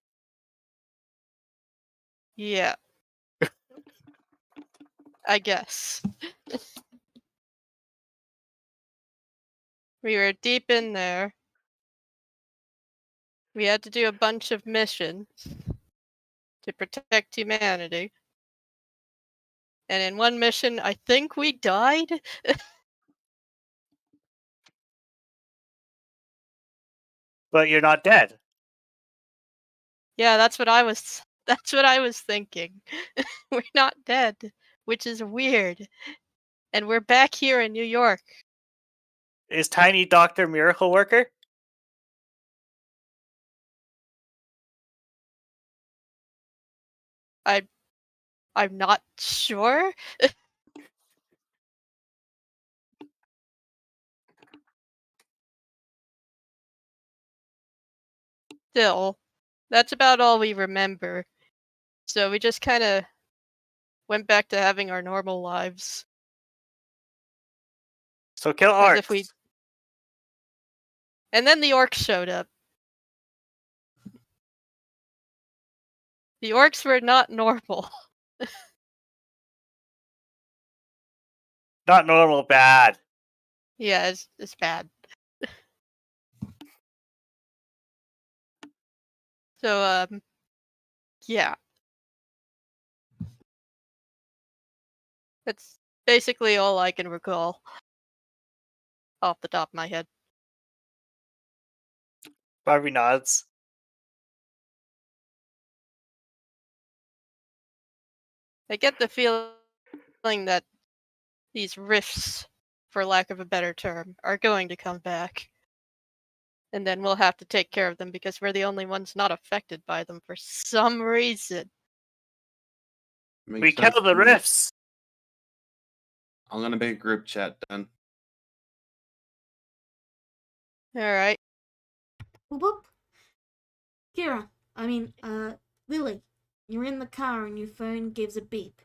Yeah. I guess. We were deep in there. We had to do a bunch of missions to protect humanity. And in one mission, I think we died? But you're not dead. Yeah, that's what I was thinking. We're not dead, which is weird. And we're back here in New York. Is Tiny Dr. Miracle Worker? I'm not sure. Still, that's about all we remember. So we just kind of went back to having our normal lives. So kill As orcs. if we... And then the orcs showed up. The orcs were not normal. Not normal, bad. Yeah, it's bad. So, yeah. That's basically all I can recall. Off the top of my head. Barbie nods. I get the feeling that these rifts, for lack of a better term, are going to come back. And then we'll have to take care of them because we're the only ones not affected by them for some reason. Makes We sense kill the to me. rifts. I'm gonna make a group chat then. Alright. Whoop whoop. Lily, you're in the car and your phone gives a beep.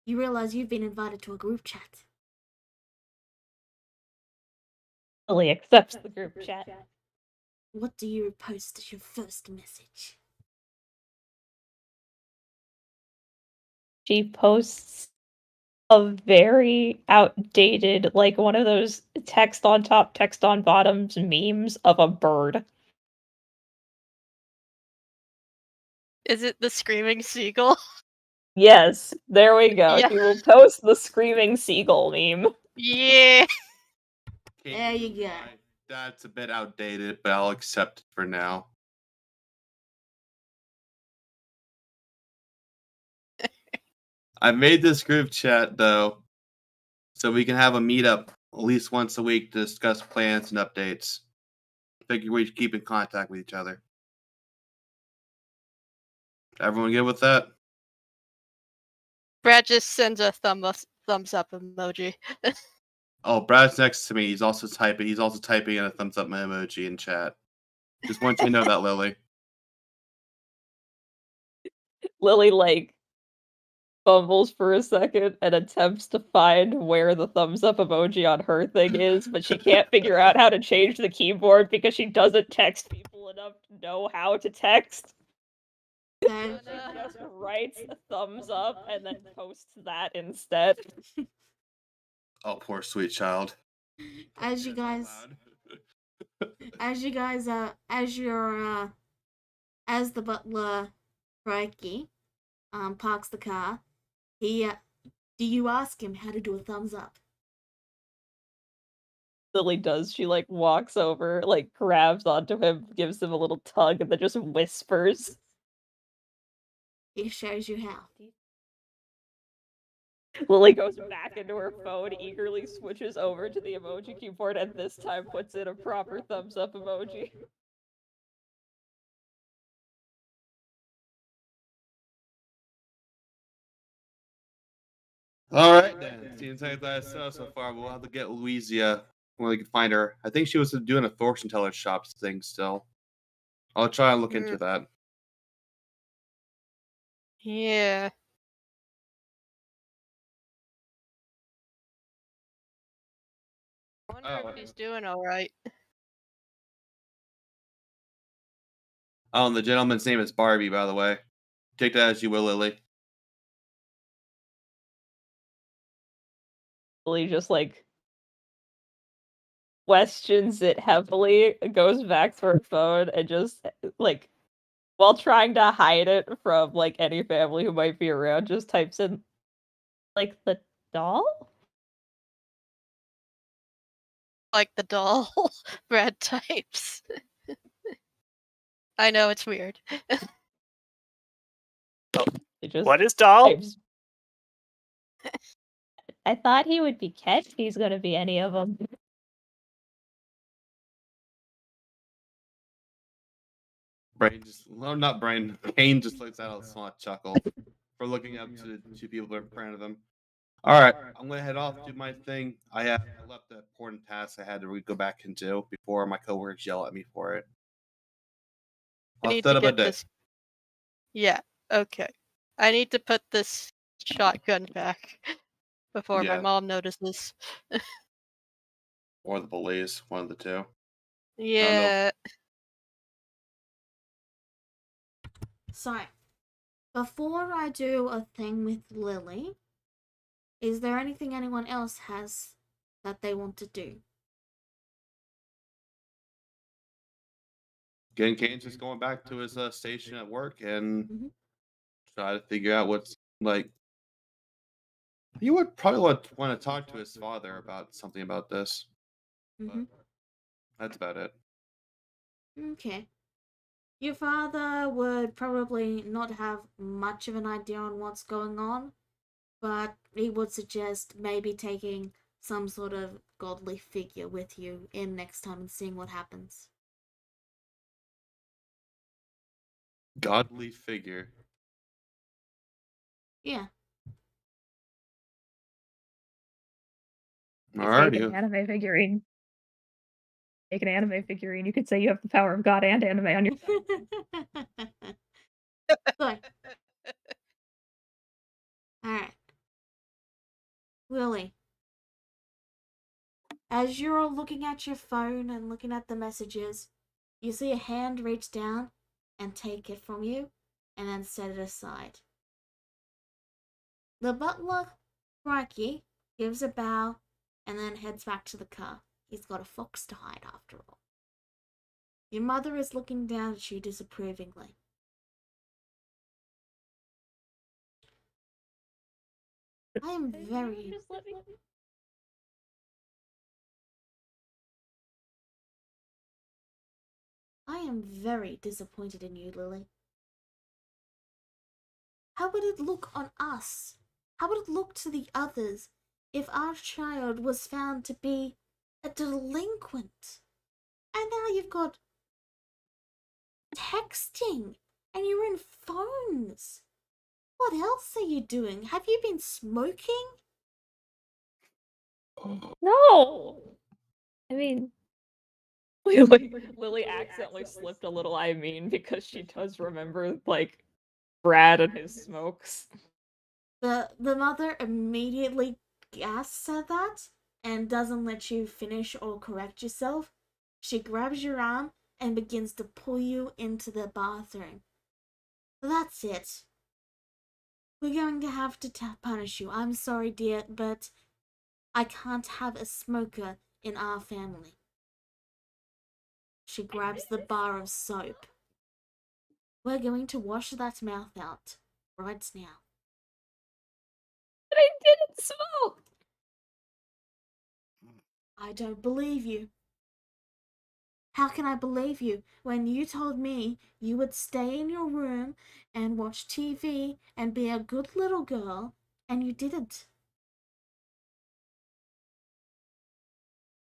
You realize you've been invited to a group chat. Lily accepts the group chat. What do you post as your first message? She posts a very outdated, like one of those text on top, text on bottoms memes of a bird. Is it the screaming seagull? Yes, there we go. Yeah. She will post the screaming seagull meme. Yeah. There you go. That's a bit outdated, but I'll accept it for now. I made this group chat though, so we can have a meetup at least once a week to discuss plans and updates. Figure we should keep in contact with each other. Everyone good with that? Brad just sends a thumbs up emoji. Oh, Brad's next to me. He's also typing. He's also typing in a thumbs up emoji in chat. Just want you to know that, Lily. Lily, like, fumbles for a second and attempts to find where the thumbs up emoji on her thing is, but she can't figure out how to change the keyboard because she doesn't text people enough to know how to text. So, She just writes a thumbs up and then posts that instead. Oh, poor sweet child. as you guys, as the butler, Crikey, parks the car, do you ask him how to do a thumbs up? Lily does. She, like, walks over, like, grabs onto him, gives him a little tug, and then just whispers. He shows you how. Lily goes back into her phone, eagerly switches over to the emoji keyboard, and this time puts in a proper thumbs up emoji. All right then. Seems like that so far. We'll have to get Louisa when we can find her. I think she was doing a fortune teller shop thing still. I'll try and look into that. Yeah. I wonder if he's doing all right. Oh, and the gentleman's name is Barbie, by the way. Take that as you will, Lily. Lily just like questions it heavily, goes back to her phone, and just like while trying to hide it from like any family who might be around, just types in like the doll? Like the doll Brad types. I know it's weird. It just What is doll? types. I thought he would be Ken. He's gonna be any of them. Brain just, well, not Brain. Kane just lets out a small chuckle for looking up to the two people in front of them. All right, I'm gonna head off, do my thing. I left the important task I had to go back and do before my coworkers yell at me for it. I I'll need set to up a get day. this. Yeah, okay. I need to put this shotgun back before my Yeah. mom notices. Or the police, one of the two. Yeah. So, before I do a thing with Lily, is there anything anyone else has that they want to do? Again, Kane's just going back to his station at work and Mhm. try to figure out what's like. He would probably want to talk to his father about something about this. Mhm. That's about it. Okay. Your father would probably not have much of an idea on what's going on, but he would suggest maybe taking some sort of godly figure with you in next time and seeing what happens. Godly figure. Yeah. Make an Alrighty. anime figurine. Make an anime figurine. You could say you have the power of God and anime on your side. So, alright. Lily, as you're looking at your phone and looking at the messages, you see a hand reach down and take it from you and then set it aside. The butler, Crikey, gives a bow and then heads back to the car. He's got a fox to hide after all. Your mother is looking down at you disapprovingly. I am very... Just let me... I am very disappointed in you, Lily. How would it look on us? How would it look to the others if our child was found to be a delinquent? And now you've got texting and you're in phones. What else are you doing? Have you been smoking? No! I mean... Lily accidentally slipped a little I mean because she does remember, like, Brad and his smokes. The mother immediately gasps at that and doesn't let you finish or correct yourself. She grabs your arm and begins to pull you into the bathroom. That's it. We're going to have to punish you. I'm sorry, dear, but I can't have a smoker in our family. She grabs the bar of soap. We're going to wash that mouth out right now. But I didn't smoke! I don't believe you. How can I believe you when you told me you would stay in your room and watch TV and be a good little girl, and you didn't?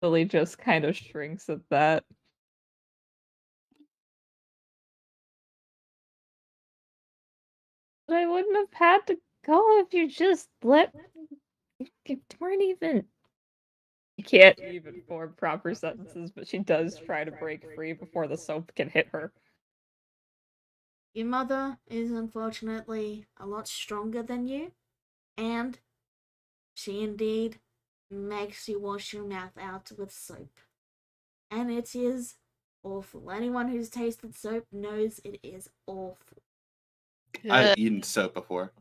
Lily just kind of shrinks at that. But I wouldn't have had to go if you just let weren't even. You can't even form proper sentences, but she does try to break free before the soap can hit her. Your mother is unfortunately a lot stronger than you, and she indeed makes you wash your mouth out with soap. And it is awful. Anyone who's tasted soap knows it is awful. I've eaten soap before.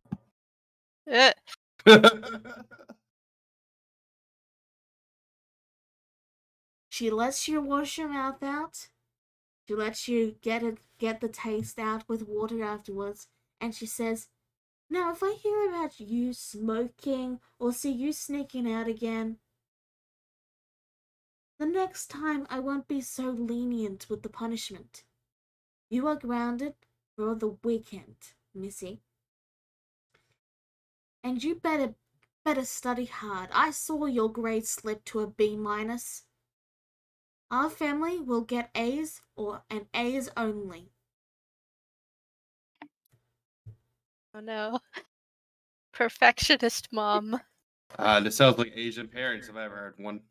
She lets you wash your mouth out. She lets you get the taste out with water afterwards, and she says, "Now, if I hear about you smoking or see you sneaking out again, the next time I won't be so lenient with the punishment. You are grounded for the weekend, Missy. And you better study hard. I saw your grade slip to a B minus. Our family will get A's or an A's only." Oh no. Perfectionist mom. This sounds like Asian parents if I ever heard one.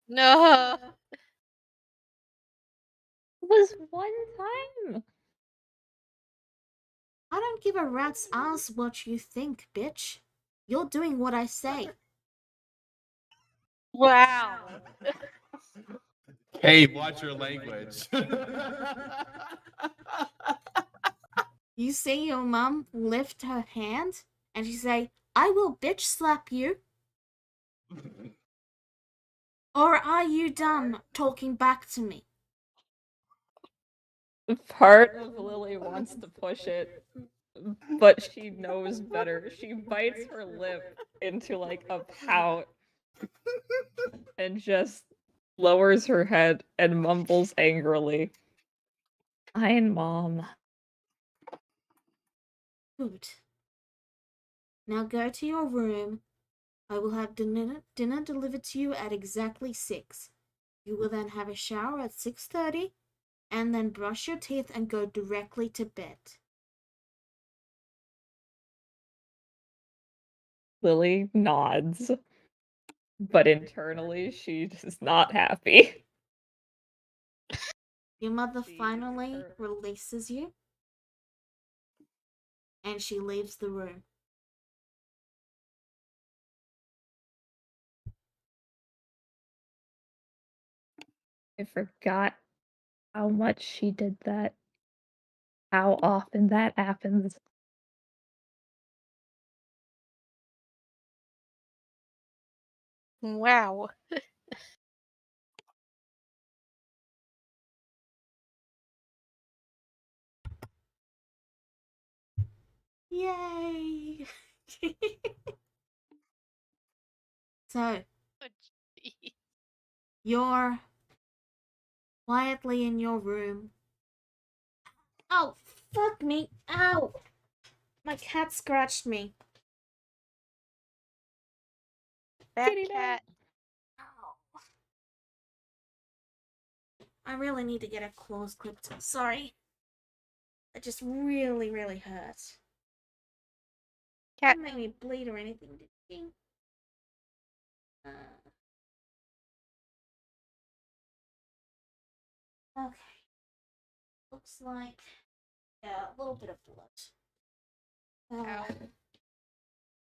No. It was one time. I don't give a rat's ass what you think, bitch. You're doing what I say. Wow. Hey, watch your language. You see your mum lift her hand and she say, "I will bitch slap you." Or are you done talking back to me? Part of Lily wants to push it, but she knows better. She bites her lip into like a pout and just lowers her head and mumbles angrily, "Fine, Mom." Good. Now go to your room. I will have dinner delivered to you at exactly 6. You will then have a shower at 6:30 and then brush your teeth and go directly to bed. Lily nods, but internally she is not happy. Your mother She- finally her- releases you and she leaves the room. I forgot how much she did that. How often that happens. Wow. Yay! So, Oh, gee. you're quietly in your room. Oh, fuck me. Ow! My cat scratched me. Bad Kitty cat. Ow. I really need to get her claws clipped. Sorry. It just really, really hurt. Cat. Didn't make me bleed or anything, did she? Okay. Looks like, yeah, a little bit of blood. Ow.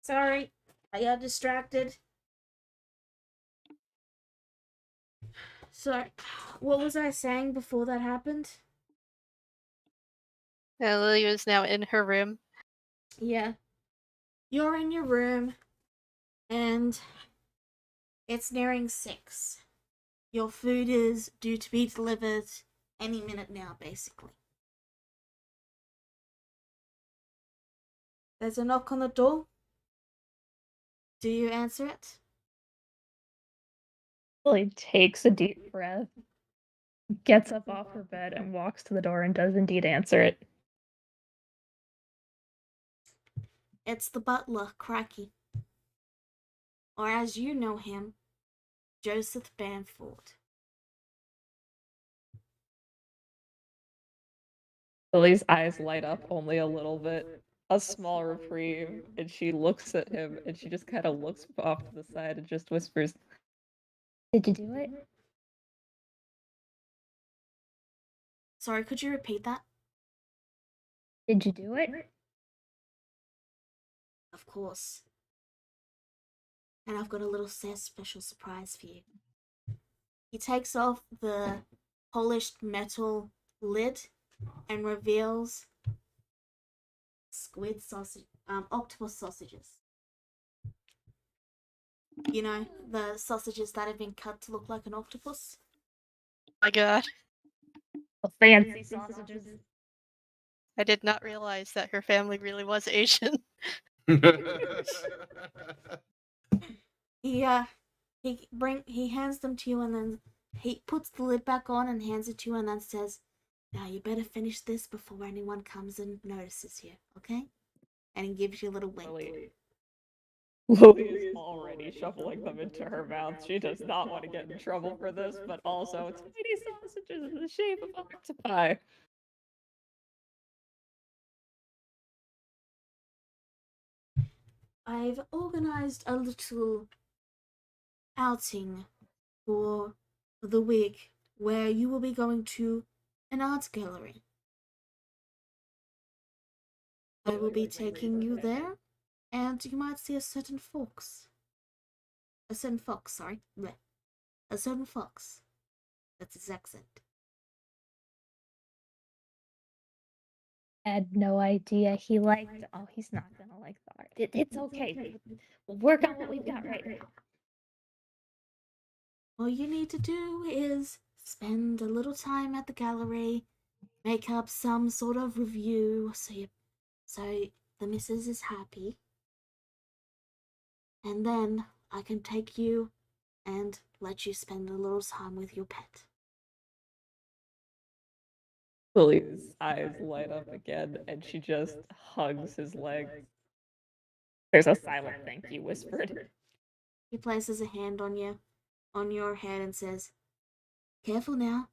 Sorry, I got distracted. So, what was I saying before that happened? Lily was now in her room. Yeah. You're in your room, and it's nearing 6. Your food is due to be delivered any minute now, basically. There's a knock on the door. Do you answer it? Lily takes a deep breath, gets up off her bed, and walks to the door and does indeed answer it. It's the butler, Cracky. Or as you know him, Joseph Bamford. Lily's eyes light up only a little bit. a small reprieve, and she looks at him, and she just kind of looks off to the side and just whispers, Did you do it? Sorry, could you repeat that? Did you do it? Of course. And I've got a little special surprise for you. He takes off the polished metal lid and reveals squid sausage, octopus sausages. You know, the sausages that have been cut to look like an octopus? My god. Fancy sausages. I did not realize that her family really was Asian. He hands them to you, and then he puts the lid back on and hands it to you, and then says, "Now you better finish this before anyone comes and notices you, okay?" And he gives you a little wink. Lily is already shoveling them into her mouth. She does not want to get in trouble for this, but also tiny sausages in the shape of octopi. I've organized a little outing for the week where you will be going to an art gallery. I will be taking you there, and you might see a certain fox. A certain fox, sorry. Blech. A certain fox. That's his accent. I had no idea he liked. Oh, he's not gonna like the art. It's okay. We'll work on what we've got right now. All you need to do is spend a little time at the gallery, make up some sort of review so the missus is happy, and then I can take you and let you spend a little time with your pet. Lily's eyes light up again, and she just hugs his legs. There's a silent thank you whispered. He places a hand on your head and says, "Careful now.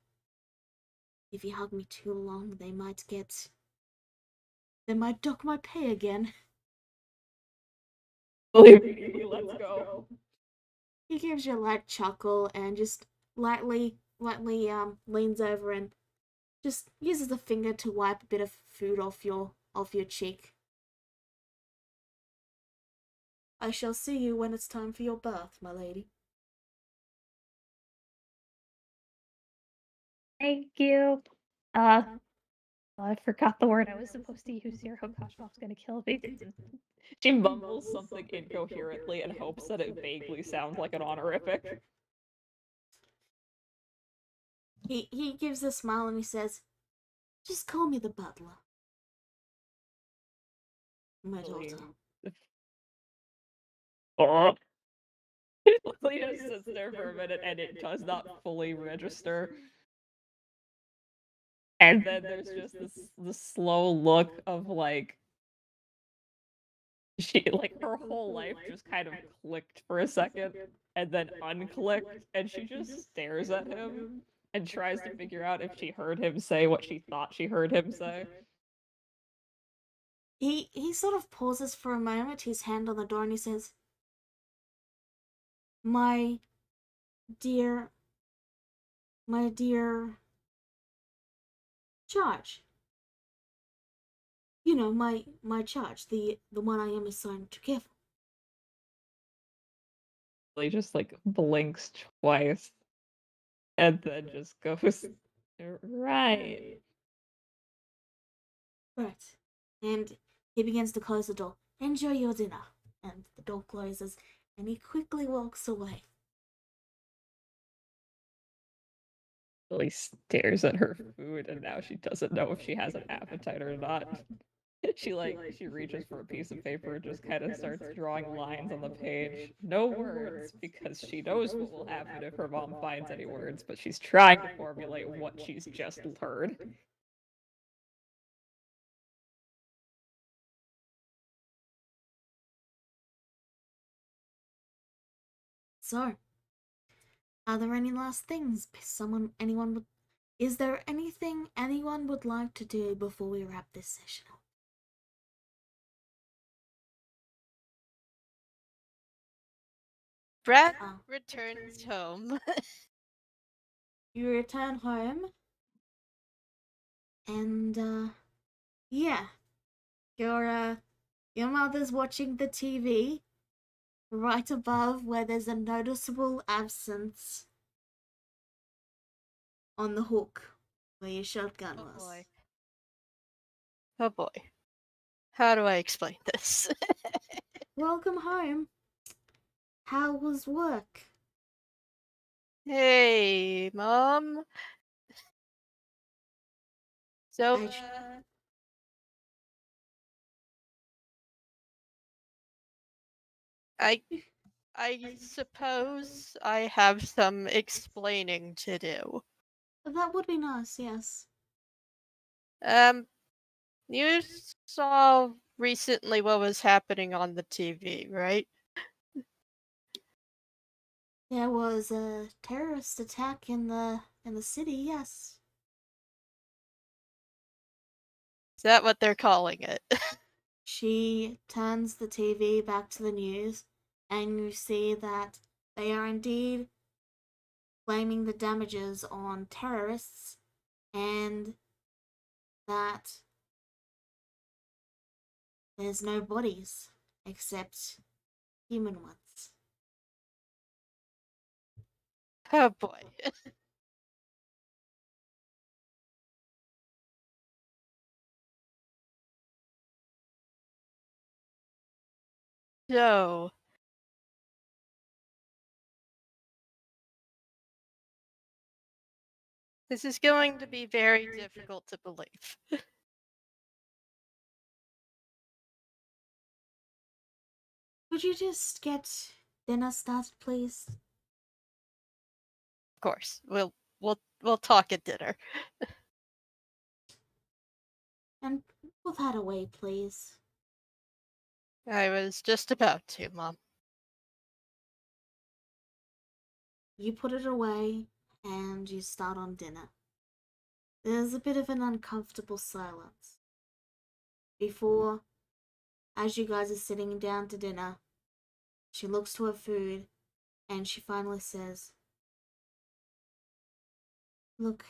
If you hug me too long, they might dock my pay again." Lily immediately lets go. He gives you a light chuckle and just lightly leans over and just uses a finger to wipe a bit of food off your cheek. "I shall see you when it's time for your bath, my lady." Thank you. I forgot the word I was supposed to use here. Oh gosh, mom's gonna kill me. She mumbles something incoherently and hopes that it vaguely sounds like an honorific. He gives a smile and he says, "Just call me the butler, my daughter." Oh. Lily just sits there for a minute and it does not fully register. And then there's just this slow look of like her whole life just kind of clicked for a second and then unclicked, and she just stares at him and tries to figure out if she heard him say what she thought she heard him say. He sort of pauses for a moment, his hand on the door, and he says, my dear charge. You know, my charge, the one I am assigned to care for." He just like blinks twice and then just goes, right. Right. And he begins to close the door. "Enjoy your dinner." And the door closes, and he quickly walks away. Lily stares at her food and now she doesn't know if she has an appetite or not. She reaches for a piece of paper and just kind of starts drawing lines on the page. No words, because she knows what will happen if her mom finds any words, but she's trying to formulate what she's just heard. So, are there any last things is there anything anyone would like to do before we wrap this session up? Brad Oh. returns home. You return home, and yeah, your mother's watching the TV right above where there's a noticeable absence on the hook where your shotgun Oh was. boy. Oh boy. How do I explain this? Welcome home. How was work? Hey, Mom. So, I suppose I have some explaining to do. That would be nice, yes. You saw recently what was happening on the TV, right? There was a terrorist attack in the city, yes. Is that what they're calling it? She turns the TV back to the news, and you see that they are indeed blaming the damages on terrorists, and that there's no bodies except human ones. Oh boy. So, this is going to be very difficult to believe. Could you just get dinner started, please? Of course, we'll talk at dinner. And put that away, please. I was just about to, Mom. You put it away, and you start on dinner. There's a bit of an uncomfortable silence. Before, as you guys are sitting down to dinner, she looks to her food and she finally says, "Look,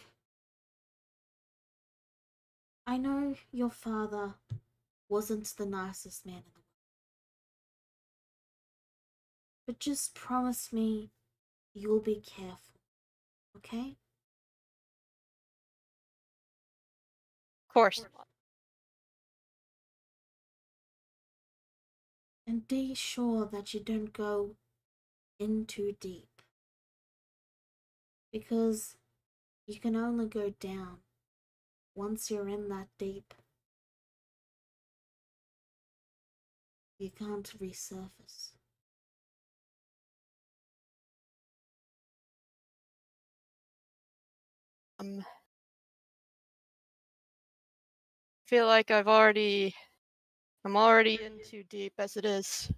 I know your father wasn't the nicest man in the world, but just promise me you'll be careful, okay? Of course, Mom. And be sure that you don't go in too deep, because you can only go down once you're in that deep. You can't resurface." Feel like I'm already in too deep as it is. It's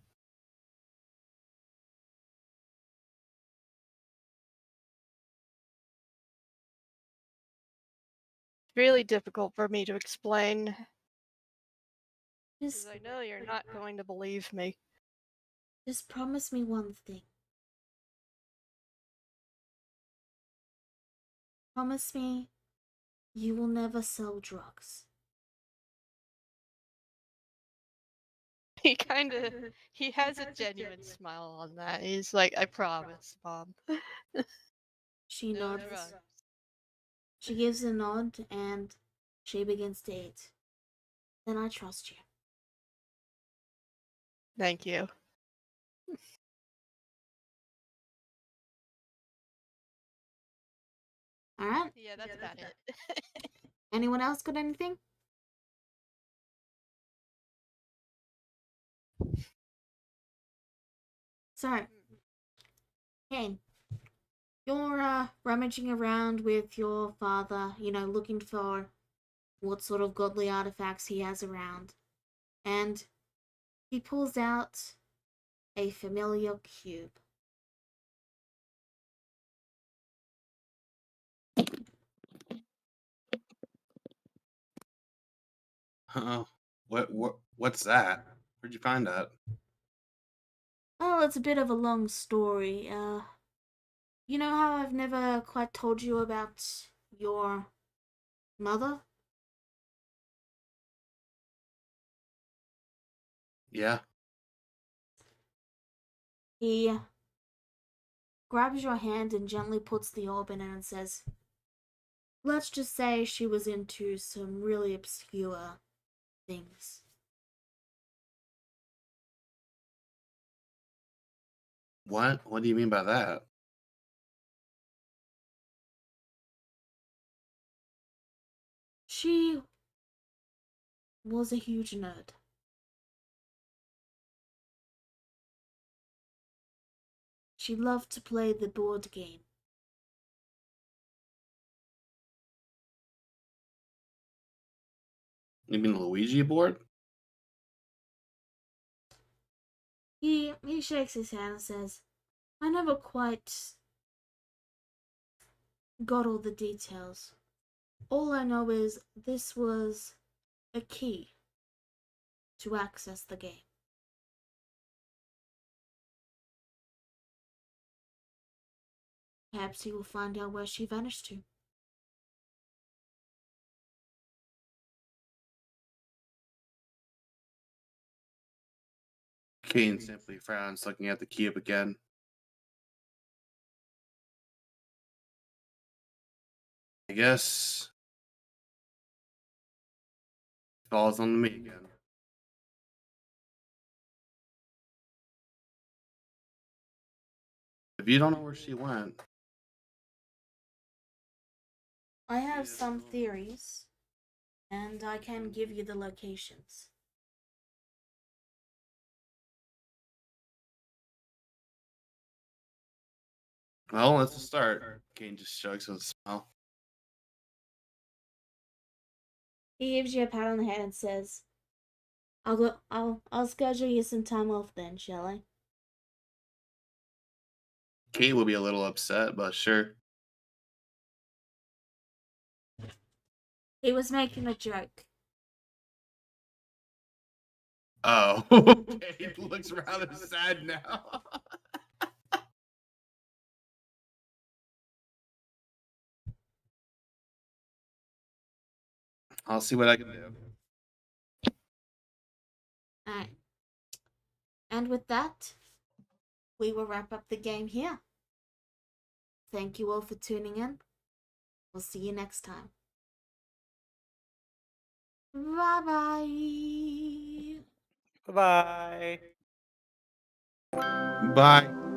really difficult for me to explain. Because Just, I know you're not going to believe me. just promise me one thing. Promise me you will never sell drugs. He has a genuine smile on that. He's like, I promise, Mom. She No nods. drugs. She gives a nod and she begins to eat. Then I trust you. Thank you. Alright? Yeah, that's about it. Anyone else got anything? So, Kane, you're rummaging around with your father, looking for what sort of godly artifacts he has around. And he pulls out a familiar cube. Oh, what's that? Where'd you find that? Well, it's a bit of a long story. You know how I've never quite told you about your mother? Yeah. He grabs your hand and gently puts the orb in it and says, let's just say she was into some really obscure things. What? What do you mean by that? She was a huge nerd. She loved to play the board game. You mean the Luigi board? He shakes his hand and says, I never quite got all the details. All I know is this was a key to access the game. Perhaps he will find out where she vanished to. Kane simply frowns, looking at the cube again. I guess falls on me again. If you don't know where she went, I have some theories, and I can give you the locations. well, let's start. Kane just shrugs with a smile. He gives you a pat on the head and says, I'll schedule you some time off then, shall I? Kate will be a little upset, but sure. He was making a joke. Oh, Kate looks rather sad now. I'll see what I can do. Alright. And with that, we will wrap up the game here. Thank you all for tuning in. We'll see you next time. Bye bye. Bye-bye. Bye.